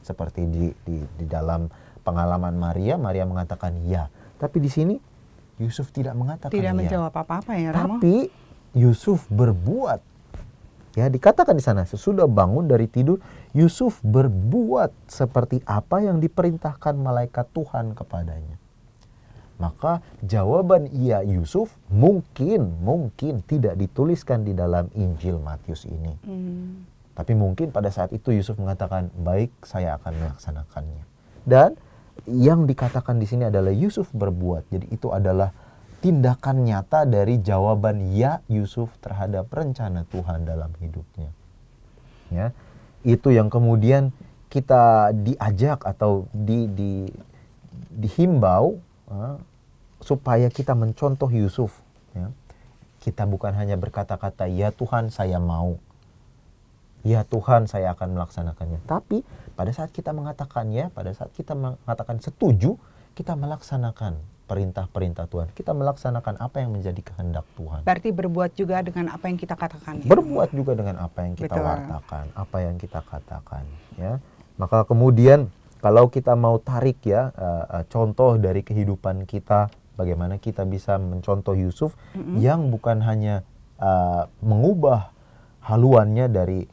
Seperti di dalam pengalaman Maria mengatakan ya. Tapi di sini Yusuf tidak mengatakan tidak ya. menjawab apa-apa ya, Romo. Tapi Yusuf berbuat. Ya, dikatakan di sana sesudah bangun dari tidur, Yusuf berbuat seperti apa yang diperintahkan malaikat Tuhan kepadanya. Maka jawaban iya Yusuf mungkin tidak dituliskan di dalam Injil Matius ini. Tapi mungkin pada saat itu Yusuf mengatakan, baik, saya akan melaksanakannya. Dan yang dikatakan di sini adalah Yusuf berbuat. Jadi itu adalah tindakan nyata dari jawaban ya Yusuf terhadap rencana Tuhan dalam hidupnya. Ya, itu yang kemudian kita diajak atau dihimbau supaya kita mencontoh Yusuf. Ya. Kita bukan hanya berkata-kata ya Tuhan saya mau, ya Tuhan saya akan melaksanakannya. Tapi pada saat kita mengatakan ya, pada saat kita mengatakan setuju, kita melaksanakan perintah-perintah Tuhan. Kita melaksanakan apa yang menjadi kehendak Tuhan. Berarti berbuat juga dengan apa yang kita katakan. Ya? Berbuat juga dengan apa yang kita wartakan, apa yang kita katakan. Ya, maka kemudian kalau kita mau tarik ya contoh dari kehidupan kita, bagaimana kita bisa mencontoh Yusuf yang bukan hanya mengubah haluannya dari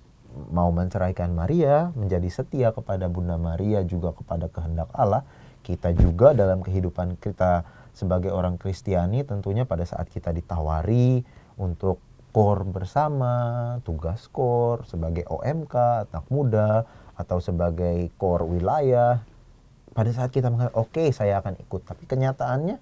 mau menceraikan Maria menjadi setia kepada Bunda Maria juga kepada kehendak Allah. Kita juga dalam kehidupan kita sebagai orang Kristiani tentunya pada saat kita ditawari untuk KOR bersama, tugas KOR sebagai OMK, anak muda, atau sebagai KOR wilayah, pada saat kita mengatakan oke, saya akan ikut, tapi kenyataannya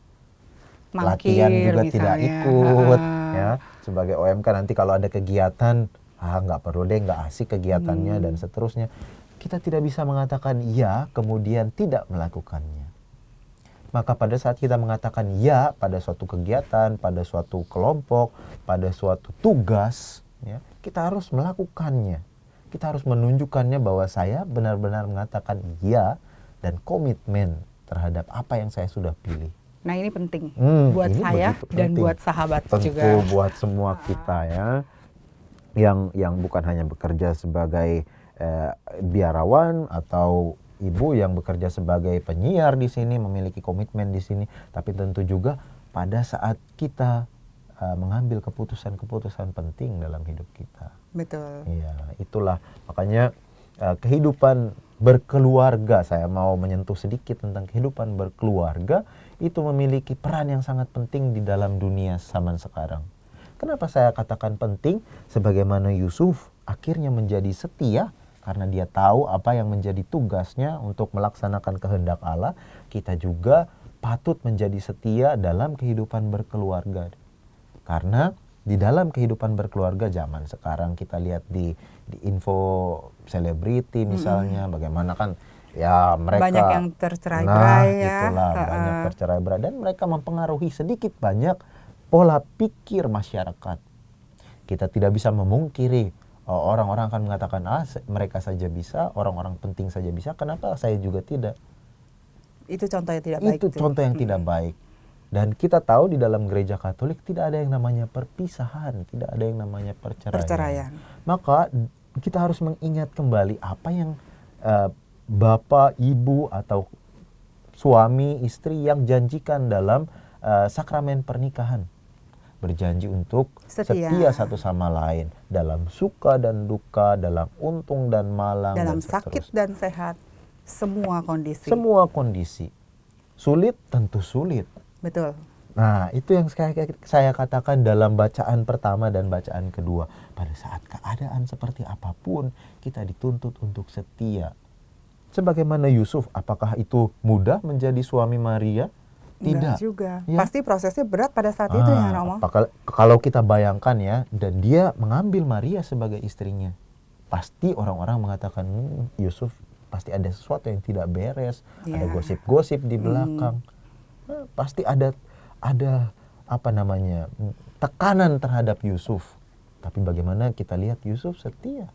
latihan juga misalnya tidak ikut. Ya, sebagai OMK nanti kalau ada kegiatan, nggak perlu deh, nggak asik kegiatannya dan seterusnya. Kita tidak bisa mengatakan ya, kemudian tidak melakukannya. Maka pada saat kita mengatakan ya pada suatu kegiatan, pada suatu kelompok, pada suatu tugas, ya, kita harus melakukannya. Kita harus menunjukkannya bahwa saya benar-benar mengatakan ya dan komitmen terhadap apa yang saya sudah pilih. Nah ini penting buat ini saya dan penting. buat sahabat Tentu juga. Tentu buat semua kita ya, yang bukan hanya bekerja sebagai biarawan atau ibu yang bekerja sebagai penyiar di sini, memiliki komitmen di sini, tapi tentu juga pada saat kita mengambil keputusan-keputusan penting dalam hidup kita. Betul. Iya, itulah makanya kehidupan berkeluarga, saya mau menyentuh sedikit tentang kehidupan berkeluarga, itu memiliki peran yang sangat penting di dalam dunia zaman sekarang. Kenapa saya katakan penting? Sebagaimana Yusuf akhirnya menjadi setia karena dia tahu apa yang menjadi tugasnya untuk melaksanakan kehendak Allah, kita juga patut menjadi setia dalam kehidupan berkeluarga. Karena di dalam kehidupan berkeluarga zaman sekarang kita lihat di info selebriti misalnya, bagaimana kan ya mereka banyak yang tercerai-berai ya. Itulah banyak tercerai-berai dan mereka mempengaruhi sedikit banyak pola pikir masyarakat. Kita tidak bisa memungkiri orang-orang akan mengatakan mereka saja bisa, orang-orang penting saja bisa, kenapa saya juga tidak? Itu contoh yang tidak baik. Itu contoh yang tidak baik. Dan kita tahu di dalam gereja Katolik tidak ada yang namanya perpisahan, tidak ada yang namanya perceraian. Maka kita harus mengingat kembali apa yang bapak, ibu atau suami, istri yang janjikan dalam sakramen pernikahan. Berjanji untuk setia satu sama lain dalam suka dan duka, dalam untung dan malang, dalam sakit dan sehat, semua kondisi. Semua kondisi. Sulit tentu sulit. Betul. Nah, itu yang saya katakan dalam bacaan pertama dan bacaan kedua. Pada saat keadaan seperti apapun, kita dituntut untuk setia. Sebagaimana Yusuf, apakah itu mudah menjadi suami Maria? Tidak. Enggak juga. Ya. Pasti prosesnya berat pada saat itu ya, Romo. Kalau kita bayangkan ya, dan dia mengambil Maria sebagai istrinya, pasti orang-orang mengatakan Yusuf pasti ada sesuatu yang tidak beres, ada gosip-gosip di belakang. Nah, pasti ada apa namanya tekanan terhadap Yusuf. Tapi bagaimana kita lihat Yusuf setia.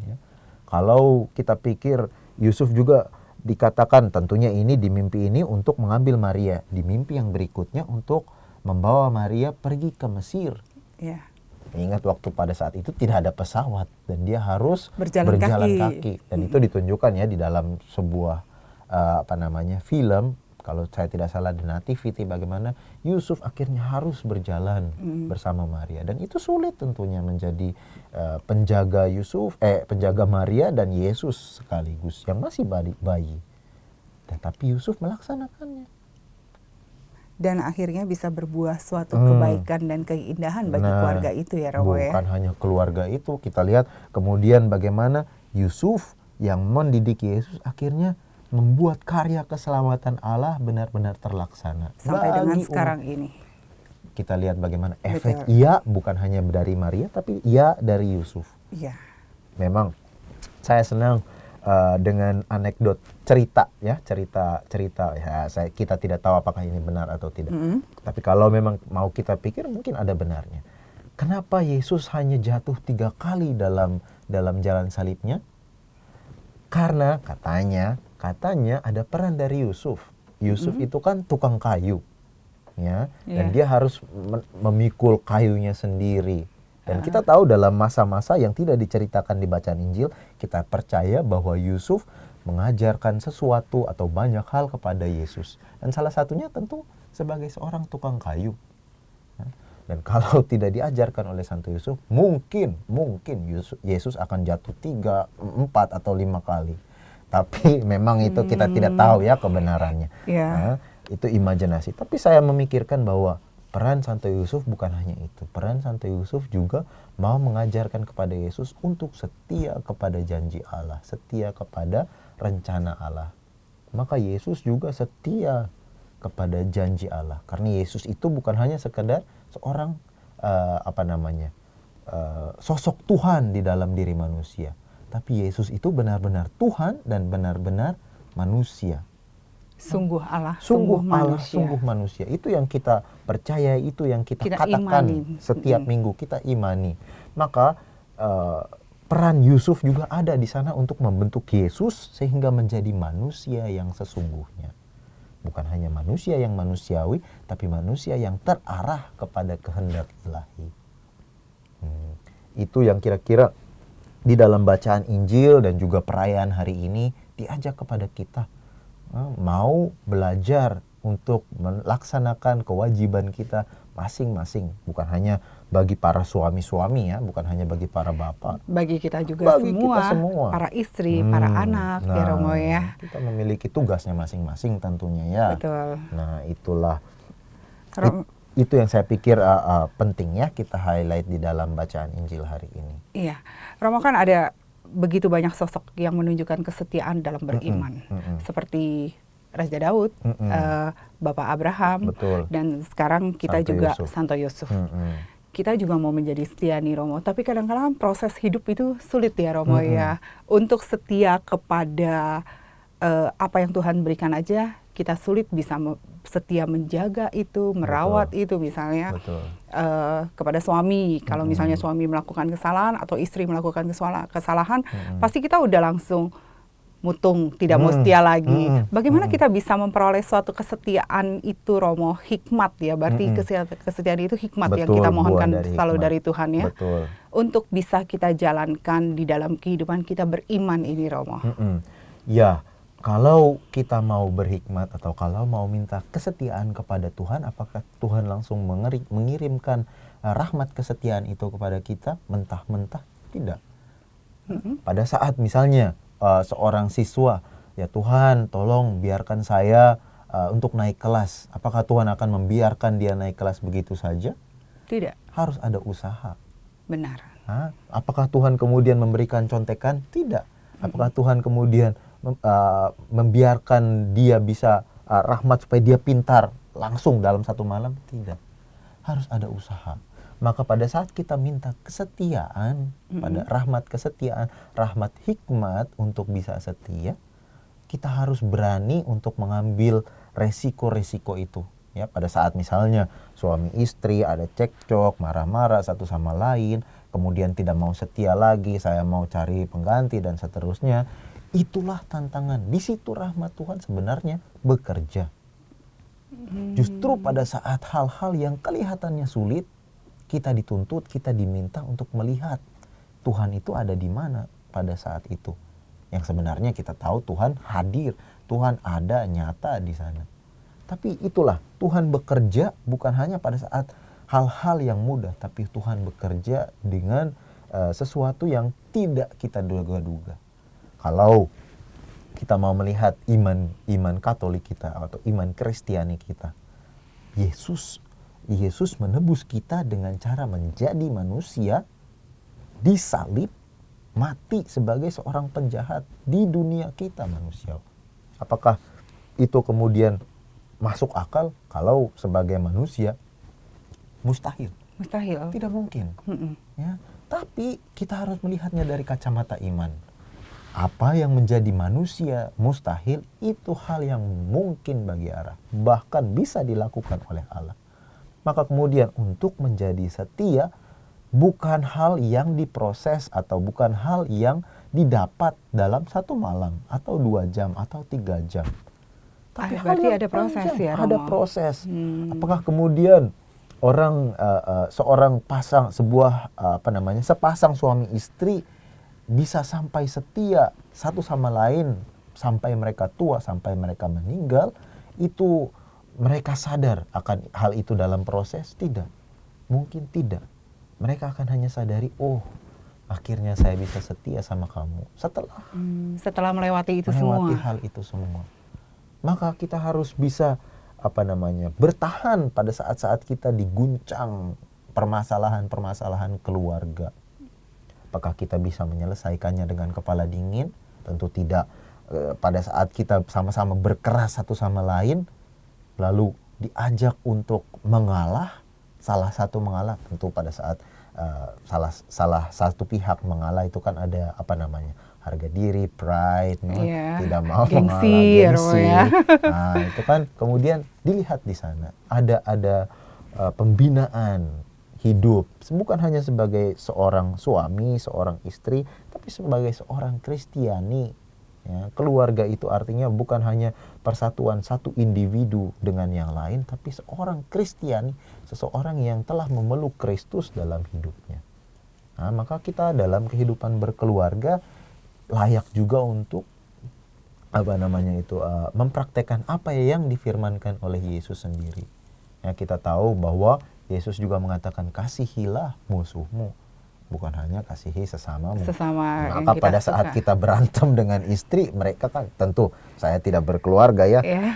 Ya. Kalau kita pikir Yusuf juga dikatakan tentunya ini di mimpi ini untuk mengambil Maria, di mimpi yang berikutnya untuk membawa Maria pergi ke Mesir. Ya. Ingat waktu pada saat itu tidak ada pesawat dan dia harus berjalan kaki. Dan itu ditunjukkan ya di dalam sebuah film. Kalau saya tidak salah di Nativity, bagaimana Yusuf akhirnya harus berjalan bersama Maria. Dan itu sulit tentunya menjadi penjaga penjaga Maria dan Yesus sekaligus yang masih bayi. Tetapi Yusuf melaksanakannya. Dan akhirnya bisa berbuah suatu kebaikan dan keindahan bagi keluarga itu ya, Romo ya. Bukan hanya keluarga itu, kita lihat kemudian bagaimana Yusuf yang mendidik Yesus akhirnya membuat karya keselamatan Allah benar-benar terlaksana. Sampai dengan sekarang ini. Kita lihat bagaimana efek iya bukan hanya dari Maria, tapi iya dari Yusuf. Iya. Memang saya senang dengan anekdot cerita ya. Kita tidak tahu apakah ini benar atau tidak. Tapi kalau memang mau kita pikir mungkin ada benarnya. Kenapa Yesus hanya jatuh 3 kali dalam jalan salibnya? Karena katanya ada peran dari Yusuf. Yusuf itu kan tukang kayu, ya, dan dia harus memikul kayunya sendiri. Dan kita tahu dalam masa-masa yang tidak diceritakan di bacaan Injil, kita percaya bahwa Yusuf mengajarkan sesuatu atau banyak hal kepada Yesus. Dan salah satunya tentu sebagai seorang tukang kayu. Dan kalau tidak diajarkan oleh Santo Yusuf, mungkin Yesus akan jatuh 3, 4 atau 5 kali. Tapi memang itu kita tidak tahu ya kebenarannya. Nah, itu imajinasi. Tapi saya memikirkan bahwa peran Santo Yusuf bukan hanya itu. Peran Santo Yusuf juga mau mengajarkan kepada Yesus untuk setia kepada janji Allah, setia kepada rencana Allah. Maka Yesus juga setia kepada janji Allah. Karena Yesus itu bukan hanya sekedar seorang sosok Tuhan di dalam diri manusia. Tapi Yesus itu benar-benar Tuhan dan benar-benar manusia. Sungguh Allah, sungguh manusia. Itu yang kita percaya, itu yang kita katakan setiap minggu kita imani. Maka peran Yusuf juga ada di sana untuk membentuk Yesus sehingga menjadi manusia yang sesungguhnya. Bukan hanya manusia yang manusiawi, tapi manusia yang terarah kepada kehendak Ilahi. Itu yang kira-kira di dalam bacaan Injil dan juga perayaan hari ini diajak kepada kita mau belajar untuk melaksanakan kewajiban kita masing-masing, bukan hanya bagi para suami-suami ya, bukan hanya bagi para bapak. Bagi kita juga Bagi kita semua. para istri, para anak, ya Romo ya. Kita memiliki tugasnya masing-masing tentunya ya. Betul. Nah itulah, Rom- itu yang saya pikir penting ya kita highlight di dalam bacaan Injil hari ini. Iya, Romo kan ada begitu banyak sosok yang menunjukkan kesetiaan dalam beriman. Seperti Raja Daud, Bapak Abraham, Betul. dan sekarang kita Santo juga Yusuf. Santo Yusuf. Kita juga mau menjadi setia nih Romo, tapi kadang-kadang proses hidup itu sulit ya Romo ya. Untuk setia kepada apa yang Tuhan berikan aja, kita sulit bisa setia menjaga itu, merawat itu misalnya. Betul. Kepada suami, kalau misalnya suami melakukan kesalahan atau istri melakukan kesalahan, pasti kita udah langsung mutung, tidak mau setia lagi. Bagaimana kita bisa memperoleh suatu kesetiaan itu Romo? Hikmat ya, berarti kesetiaan itu hikmat yang Betul, kita mohonkan buah dari selalu hikmat. dari Tuhan ya. Betul. Untuk bisa kita jalankan di dalam kehidupan kita beriman ini Romo. Ya, kalau kita mau berhikmat atau kalau mau minta kesetiaan kepada Tuhan, apakah Tuhan langsung mengirimkan rahmat kesetiaan itu kepada kita mentah-mentah? Tidak. Pada saat misalnya seorang siswa, ya Tuhan tolong biarkan saya untuk naik kelas. Apakah Tuhan akan membiarkan dia naik kelas begitu saja? Tidak. Harus ada usaha. Benar. Apakah Tuhan kemudian memberikan contekan? Tidak. Apakah Tuhan kemudian membiarkan dia bisa rahmat supaya dia pintar langsung dalam satu malam? Tidak. Harus ada usaha. Maka pada saat kita minta kesetiaan, pada rahmat kesetiaan, rahmat hikmat untuk bisa setia, kita harus berani untuk mengambil resiko-resiko itu. Ya, pada saat misalnya suami istri ada cekcok, marah-marah satu sama lain, kemudian tidak mau setia lagi, saya mau cari pengganti dan seterusnya. Itulah tantangan. Di situ rahmat Tuhan sebenarnya bekerja. Justru pada saat hal-hal yang kelihatannya sulit, kita dituntut, kita diminta untuk melihat Tuhan itu ada di mana pada saat itu. Yang sebenarnya kita tahu Tuhan hadir, Tuhan ada nyata di sana. Tapi itulah, Tuhan bekerja bukan hanya pada saat hal-hal yang mudah, tapi Tuhan bekerja dengan sesuatu yang tidak kita duga-duga. Kalau kita mau melihat iman Katolik kita atau iman Kristiani kita, Yesus menebus kita dengan cara menjadi manusia, disalib, mati sebagai seorang penjahat di dunia kita manusia. Apakah itu kemudian masuk akal? Kalau sebagai manusia, mustahil. Mustahil. Tidak mungkin. Ya, tapi kita harus melihatnya dari kacamata iman. Apa yang menjadi manusia mustahil, itu hal yang mungkin bagi Allah. Bahkan bisa dilakukan oleh Allah. Maka kemudian untuk menjadi setia bukan hal yang diproses atau bukan hal yang didapat dalam satu malam atau 2 jam atau 3 jam. Tapi berarti ada proses ya, Romo? Ada proses. Apakah kemudian seorang sepasang suami istri bisa sampai setia satu sama lain sampai mereka tua, sampai mereka meninggal, itu mereka sadar akan hal itu dalam proses? Tidak. Mungkin tidak. Mereka akan hanya sadari, oh akhirnya saya bisa setia sama kamu setelah melewati itu melewati semua. hal itu semua. Maka kita harus bisa bertahan pada saat-saat kita diguncang permasalahan-permasalahan keluarga. Apakah kita bisa menyelesaikannya dengan kepala dingin? Tentu tidak. Pada saat kita sama-sama berkeras satu sama lain, lalu diajak untuk mengalah, salah satu mengalah, tentu pada saat salah satu pihak mengalah itu kan ada harga diri, pride, tidak mau mengalah, gengsi. Nah, itu kan kemudian dilihat di sana ada pembinaan hidup, bukan hanya sebagai seorang suami, seorang istri, tapi sebagai seorang Kristiani. Ya, keluarga itu artinya bukan hanya persatuan satu individu dengan yang lain, tapi seorang Kristiani, seseorang yang telah memeluk Kristus dalam hidupnya. Nah, maka kita dalam kehidupan berkeluarga layak juga untuk mempraktekkan apa yang difirmankan oleh Yesus sendiri. Ya, kita tahu bahwa Yesus juga mengatakan kasihilah musuhmu. Bukan hanya kasihi sesamamu. Sesama yang Maka kita pada suka. saat kita berantem dengan istri, mereka kan tentu, saya tidak berkeluarga ya. Ya.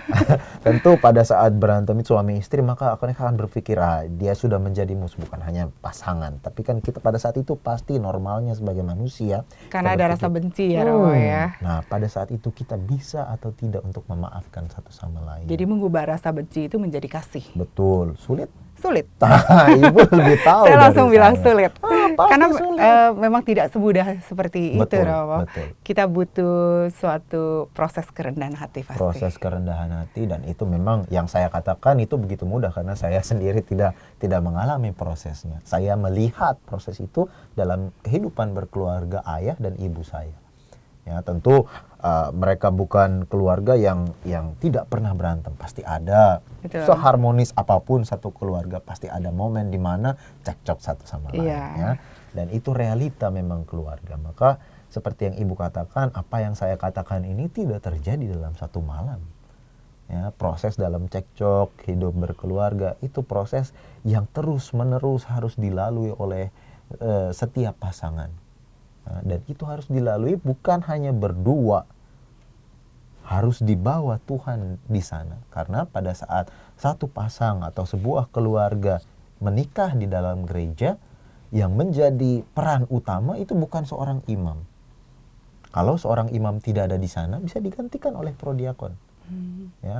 Tentu pada saat berantem itu suami istri, maka mereka akan berpikir, dia sudah menjadi musuh, bukan hanya pasangan. Tapi kan kita pada saat itu pasti normalnya sebagai manusia. Karena kita ada berpikir, rasa benci ya Romo ya. Nah pada saat itu kita bisa atau tidak untuk memaafkan satu sama lain. Jadi mengubah rasa benci itu menjadi kasih. Betul, sulit. Sulit. Ibu lebih tahu. Saya langsung dari bilang saya. sulit. Pasti Karena sulit. memang tidak semudah seperti itu Betul, Romo. betul. Kita butuh suatu proses kerendahan hati pasti. Proses kerendahan hati, dan itu memang yang saya katakan itu begitu mudah karena saya sendiri tidak mengalami prosesnya. Saya melihat proses itu dalam kehidupan berkeluarga ayah dan ibu saya. Ya, tentu mereka bukan keluarga yang tidak pernah berantem, pasti ada. Betul. Seharmonis apapun satu keluarga pasti ada momen di mana cekcok satu sama lain. Iya. Ya. Dan itu realita memang keluarga. Maka seperti yang ibu katakan, apa yang saya katakan ini tidak terjadi dalam satu malam. Ya, proses dalam cekcok hidup berkeluarga itu proses yang terus menerus harus dilalui oleh setiap pasangan. Nah, dan itu harus dilalui bukan hanya berdua, harus dibawa Tuhan di sana. Karena pada saat satu pasang atau sebuah keluarga menikah di dalam gereja, yang menjadi peran utama itu bukan seorang imam. Kalau seorang imam tidak ada di sana, bisa digantikan oleh prodiakon.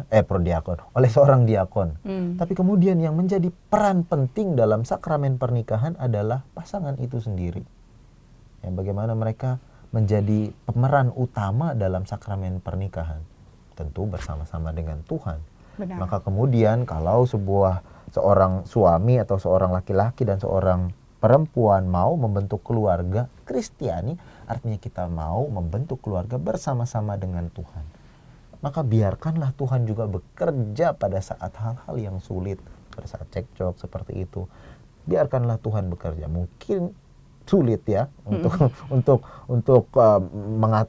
Prodiakon, oleh seorang diakon. Tapi kemudian yang menjadi peran penting dalam sakramen pernikahan adalah pasangan itu sendiri. Ya, bagaimana mereka menjadi pemeran utama dalam sakramen pernikahan, tentu bersama-sama dengan Tuhan. Benar. Maka kemudian kalau seorang suami atau seorang laki-laki dan seorang perempuan mau membentuk keluarga Kristiani, artinya kita mau membentuk keluarga bersama-sama dengan Tuhan. Maka biarkanlah Tuhan juga bekerja pada saat hal-hal yang sulit, pada saat cekcok seperti itu. Biarkanlah Tuhan bekerja. Mungkin sulit ya untuk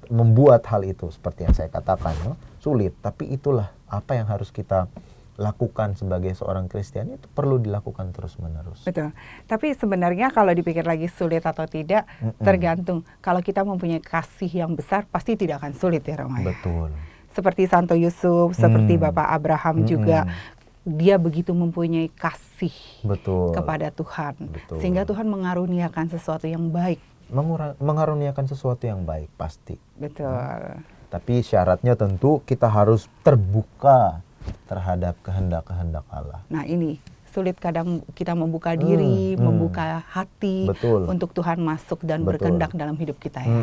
membuat hal itu seperti yang saya katakan, sulit. Tapi itulah apa yang harus kita lakukan sebagai seorang Kristen, itu perlu dilakukan terus-menerus. Betul. Tapi sebenarnya kalau dipikir lagi sulit atau tidak, tergantung. Kalau kita mempunyai kasih yang besar, pasti tidak akan sulit ya Romo. Betul. Seperti Santo Yusuf, seperti Bapak Abraham juga, dia begitu mempunyai kasih Betul. kepada Tuhan. Betul. Sehingga Tuhan mengaruniakan sesuatu yang baik. Mengaruniakan sesuatu yang baik, pasti. Betul. Tapi syaratnya tentu kita harus terbuka terhadap kehendak-kehendak Allah. Nah ini, sulit kadang kita membuka diri, membuka hati. Betul. Untuk Tuhan masuk dan Betul. berkehendak dalam hidup kita ya.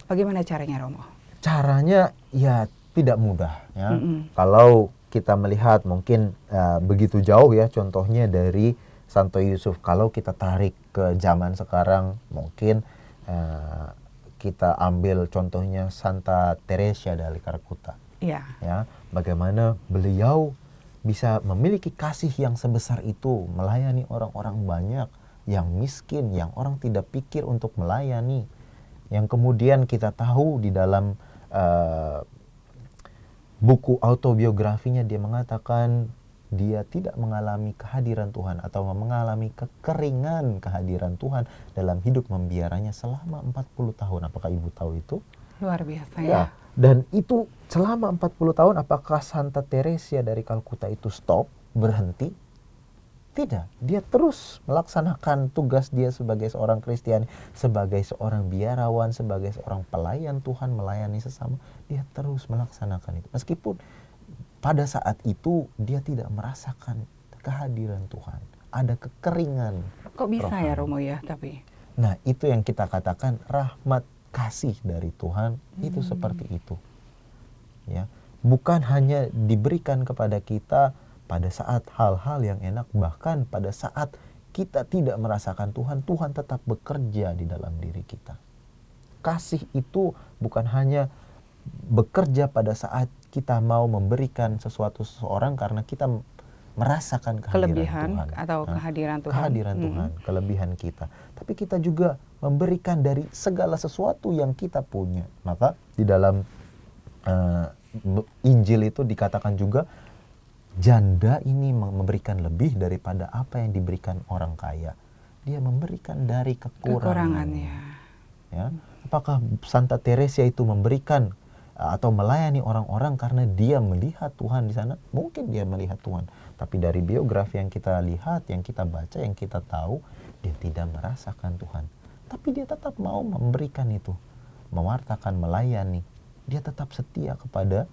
Bagaimana caranya Romo? Caranya ya tidak mudah ya. Kalau kita melihat mungkin begitu jauh ya, contohnya dari Santo Yusuf. Kalau kita tarik ke zaman sekarang, mungkin kita ambil contohnya Santa Teresa dari Calcutta. Iya. Ya, bagaimana beliau bisa memiliki kasih yang sebesar itu, melayani orang-orang banyak yang miskin, yang orang tidak pikir untuk melayani. Yang kemudian kita tahu di dalam buku autobiografinya dia mengatakan dia tidak mengalami kehadiran Tuhan atau mengalami kekeringan kehadiran Tuhan dalam hidup membiaranya selama 40 tahun. Apakah Ibu tahu itu? Luar biasa ya. Ya. Dan itu selama 40 tahun, apakah Santa Teresa dari Calcutta itu stop, berhenti? Tidak. Dia terus melaksanakan tugas dia sebagai seorang Kristiani, sebagai seorang biarawan, sebagai seorang pelayan Tuhan, melayani sesama. Dia terus melaksanakan itu. Meskipun pada saat itu dia tidak merasakan kehadiran Tuhan. Ada kekeringan. Kok bisa rohani. ya Romo ya tapi? Nah itu yang kita katakan rahmat kasih dari Tuhan, itu seperti itu. Ya, bukan hanya diberikan kepada kita pada saat hal-hal yang enak, bahkan pada saat kita tidak merasakan Tuhan, Tuhan tetap bekerja di dalam diri kita. Kasih itu bukan hanya bekerja pada saat kita mau memberikan sesuatu seseorang karena kita merasakan Kelebihan Tuhan. atau kehadiran Tuhan. Kehadiran Tuhan, kelebihan kita. Tapi kita juga memberikan dari segala sesuatu yang kita punya. Maka di dalam Injil itu dikatakan juga janda ini memberikan lebih daripada apa yang diberikan orang kaya. Dia memberikan dari kekurangannya. Ya. Apakah Santa Teresa itu memberikan atau melayani orang-orang karena dia melihat Tuhan di sana? Mungkin dia melihat Tuhan, tapi dari biografi yang kita lihat, yang kita baca, yang kita tahu, dia tidak merasakan Tuhan. Tapi dia tetap mau memberikan itu, mewartakan, melayani. Dia tetap setia kepada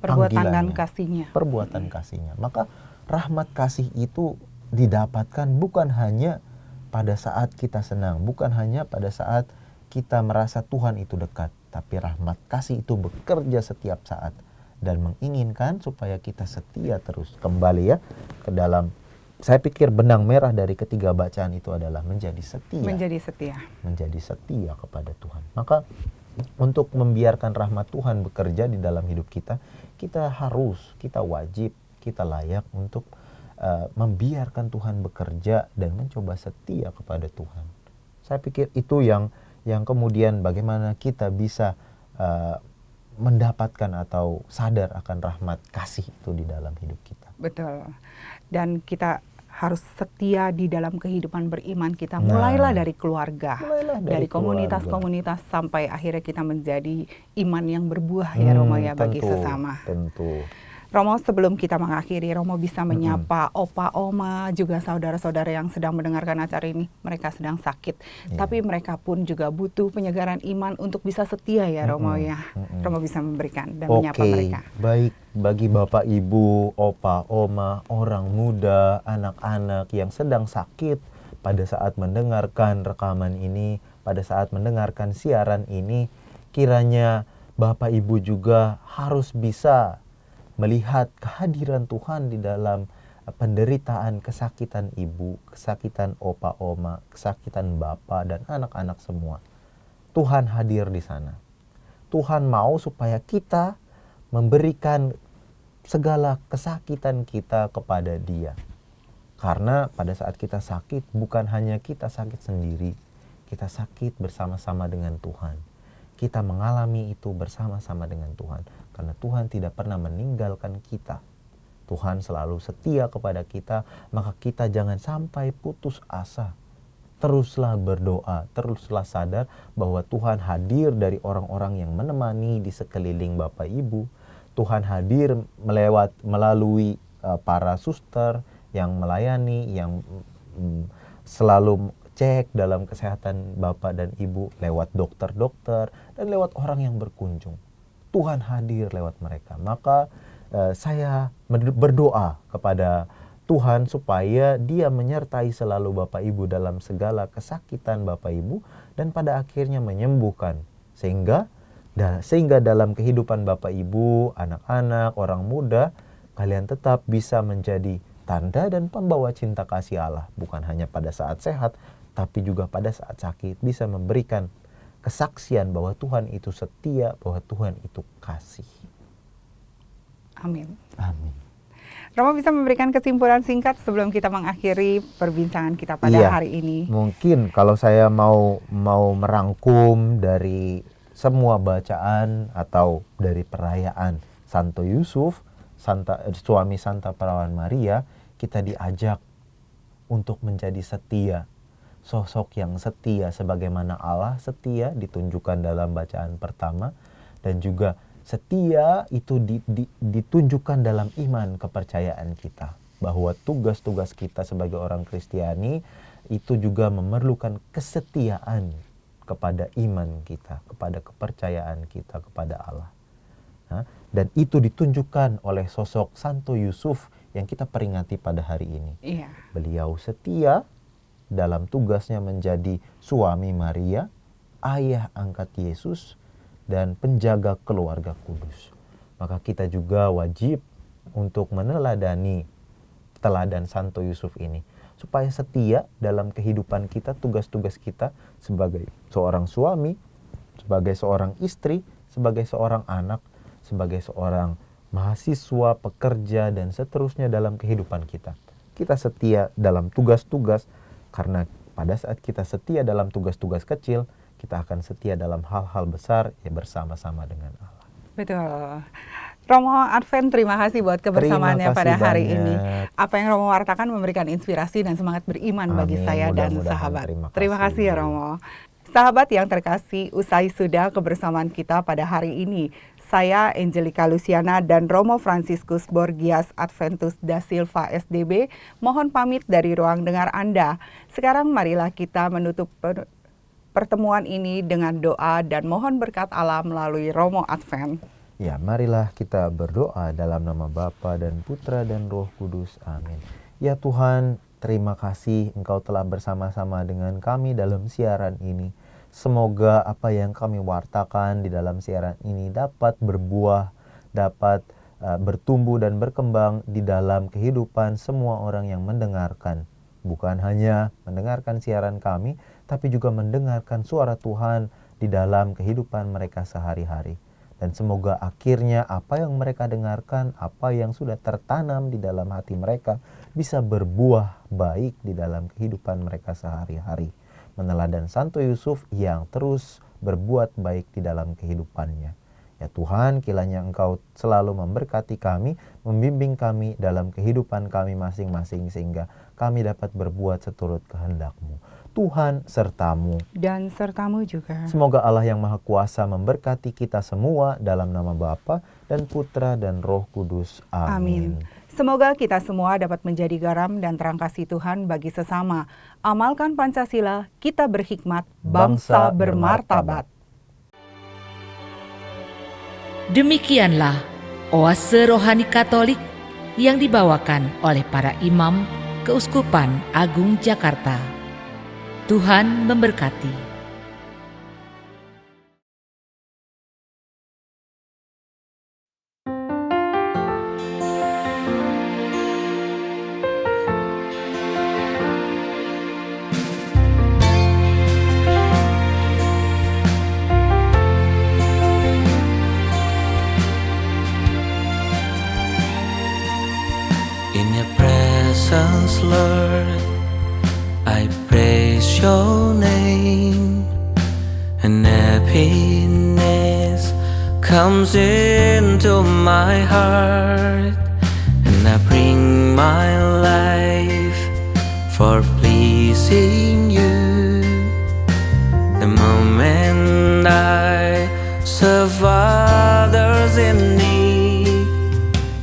perbuatan dan panggilannya, kasihnya. perbuatan kasihnya. Maka rahmat kasih itu didapatkan bukan hanya pada saat kita senang, bukan hanya pada saat kita merasa Tuhan itu dekat, tapi rahmat kasih itu bekerja setiap saat dan menginginkan supaya kita setia terus. Kembali ya ke dalam, saya pikir benang merah dari ketiga bacaan itu adalah menjadi setia. Menjadi setia. Menjadi setia kepada Tuhan. Maka untuk membiarkan rahmat Tuhan bekerja di dalam hidup kita, kita harus, kita wajib, kita layak untuk membiarkan Tuhan bekerja dan mencoba setia kepada Tuhan. Saya pikir itu yang kemudian bagaimana kita bisa mendapatkan atau sadar akan rahmat kasih itu di dalam hidup kita. Betul. Dan kita harus setia di dalam kehidupan beriman kita. Mulailah dari keluarga, dari komunitas-komunitas sampai akhirnya kita menjadi iman yang berbuah ya Romo ya bagi sesama. Tentu. Romo, sebelum kita mengakhiri, Romo bisa menyapa opa, oma, juga saudara-saudara yang sedang mendengarkan acara ini. Mereka sedang sakit, tapi mereka pun juga butuh penyegaran iman untuk bisa setia ya Romo ya. Romo bisa memberikan dan menyapa mereka. Baik, bagi Bapak Ibu, opa, oma, orang muda, anak-anak yang sedang sakit pada saat mendengarkan rekaman ini, pada saat mendengarkan siaran ini, kiranya Bapak Ibu juga harus bisa melihat kehadiran Tuhan di dalam penderitaan, kesakitan ibu, kesakitan opa, oma, kesakitan bapak dan anak-anak semua. Tuhan hadir di sana. Tuhan mau supaya kita memberikan segala kesakitan kita kepada Dia. Karena pada saat kita sakit, bukan hanya kita sakit sendiri, kita sakit bersama-sama dengan Tuhan. Kita mengalami itu bersama-sama dengan Tuhan. Karena Tuhan tidak pernah meninggalkan kita. Tuhan selalu setia kepada kita, maka kita jangan sampai putus asa. Teruslah berdoa, teruslah sadar bahwa Tuhan hadir dari orang-orang yang menemani di sekeliling Bapak Ibu. Tuhan hadir melalui para suster yang melayani, yang selalu cek dalam kesehatan Bapak dan Ibu, lewat dokter-dokter dan lewat orang yang berkunjung. Tuhan hadir lewat mereka. Maka saya berdoa kepada Tuhan supaya Dia menyertai selalu Bapak Ibu dalam segala kesakitan Bapak Ibu dan pada akhirnya menyembuhkan sehingga dalam kehidupan Bapak Ibu, anak-anak, orang muda, kalian tetap bisa menjadi tanda dan pembawa cinta kasih Allah, bukan hanya pada saat sehat tapi juga pada saat sakit, bisa memberikan kesaksian bahwa Tuhan itu setia, bahwa Tuhan itu kasih. Amin. Amin. Romo bisa memberikan kesimpulan singkat sebelum kita mengakhiri perbincangan kita pada hari ini. Mungkin kalau saya mau merangkum dari semua bacaan atau dari perayaan Santo Yusuf, suami Santa Perawan Maria, kita diajak untuk menjadi setia. Sosok yang setia sebagaimana Allah setia ditunjukkan dalam bacaan pertama, dan juga setia itu ditunjukkan dalam iman kepercayaan kita, bahwa tugas-tugas kita sebagai orang Kristiani itu juga memerlukan kesetiaan kepada iman kita, kepada kepercayaan kita kepada Allah. Dan itu ditunjukkan oleh sosok Santo Yusuf yang kita peringati pada hari ini. Beliau setia dalam tugasnya menjadi suami Maria, ayah angkat Yesus, dan penjaga keluarga kudus. Maka kita juga wajib untuk meneladani teladan Santo Yusuf ini, supaya setia dalam kehidupan kita, tugas-tugas kita sebagai seorang suami, sebagai seorang istri, sebagai seorang anak, sebagai seorang mahasiswa, pekerja, dan seterusnya dalam kehidupan kita. Kita setia dalam tugas-tugas, karena pada saat kita setia dalam tugas-tugas kecil, kita akan setia dalam hal-hal besar ya bersama-sama dengan Allah. Betul. Romo Advent, terima kasih buat kebersamaannya Terima kasih pada hari banyak. ini. Apa yang Romo wartakan memberikan inspirasi dan semangat beriman bagi Amin. saya dan Mudah-mudahan. sahabat. Terima Terima kasih ya kasih. Romo. Sahabat yang terkasih, usai sudah kebersamaan kita pada hari ini. Saya Angelica Luciana dan Romo Franciscus Borgias Adventus da Silva SDB mohon pamit dari ruang dengar Anda. Sekarang marilah kita menutup pertemuan ini dengan doa dan mohon berkat Allah melalui Romo Advent. Ya, marilah kita berdoa dalam nama Bapa dan Putra dan Roh Kudus. Amin. Ya Tuhan, terima kasih Engkau telah bersama-sama dengan kami dalam siaran ini. Semoga apa yang kami wartakan di dalam siaran ini dapat berbuah, dapat bertumbuh dan berkembang di dalam kehidupan semua orang yang mendengarkan. Bukan hanya mendengarkan siaran kami, tapi juga mendengarkan suara Tuhan di dalam kehidupan mereka sehari-hari. Dan semoga akhirnya apa yang mereka dengarkan, apa yang sudah tertanam di dalam hati mereka bisa berbuah baik di dalam kehidupan mereka sehari-hari. Meneladan Santo Yusuf yang terus berbuat baik di dalam kehidupannya. Ya Tuhan, kiranya Engkau selalu memberkati kami, membimbing kami dalam kehidupan kami masing-masing sehingga kami dapat berbuat seturut kehendak-Mu. Tuhan sertamu. Dan sertamu juga. Semoga Allah yang Maha Kuasa memberkati kita semua dalam nama Bapa dan Putra dan Roh Kudus. Amin. Semoga kita semua dapat menjadi garam dan terang kasih Tuhan bagi sesama. Amalkan Pancasila, kita berhikmat, bangsa bermartabat. Demikianlah Oase Rohani Katolik yang dibawakan oleh para imam Keuskupan Agung Jakarta. Tuhan memberkati. In your presence, Lord, I praise your name, and happiness comes into my heart, and I bring my life for pleasing you. The moment I serve others in need,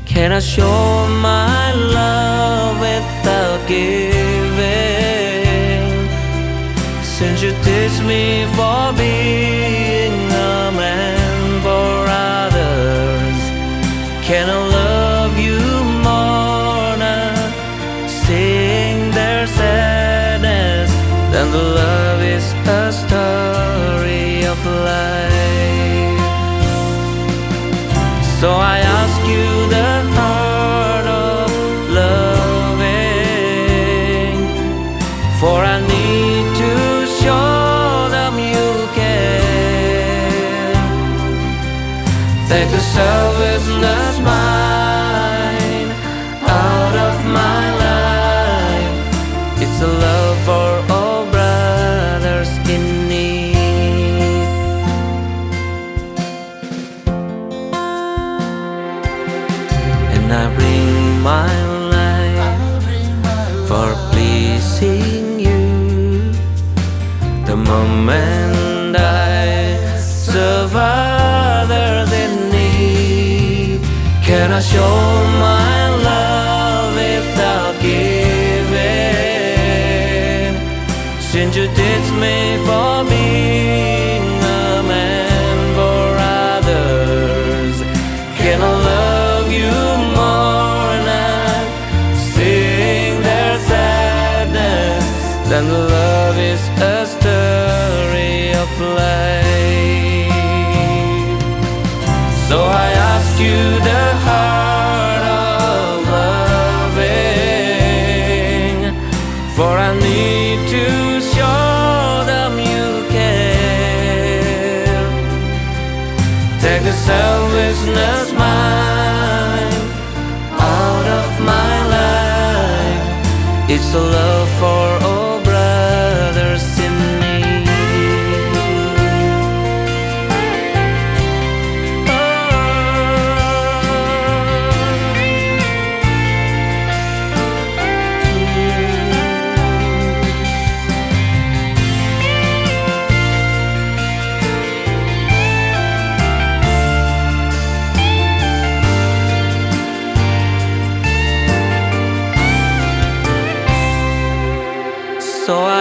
can I show my love without giving? Since you teach me for being a man for others, can I love you more now, seeing their sadness, than the love is a story of life. So I ask you the heart of loving, for I need to show them you care. Take the selfishness mine out of my life. It's a love for all brothers in need. And I bring my life for pleasing you. The moment I serve others in need, can I show my love without giving? Since you teach me for being a man for others, can I love you more now, seeing their sadness, than love is a story of life. So I ask you the heart of loving, for I need to show them you care. Take the selfishness mine out of my life. It's a love for all brothers in need. Oh, So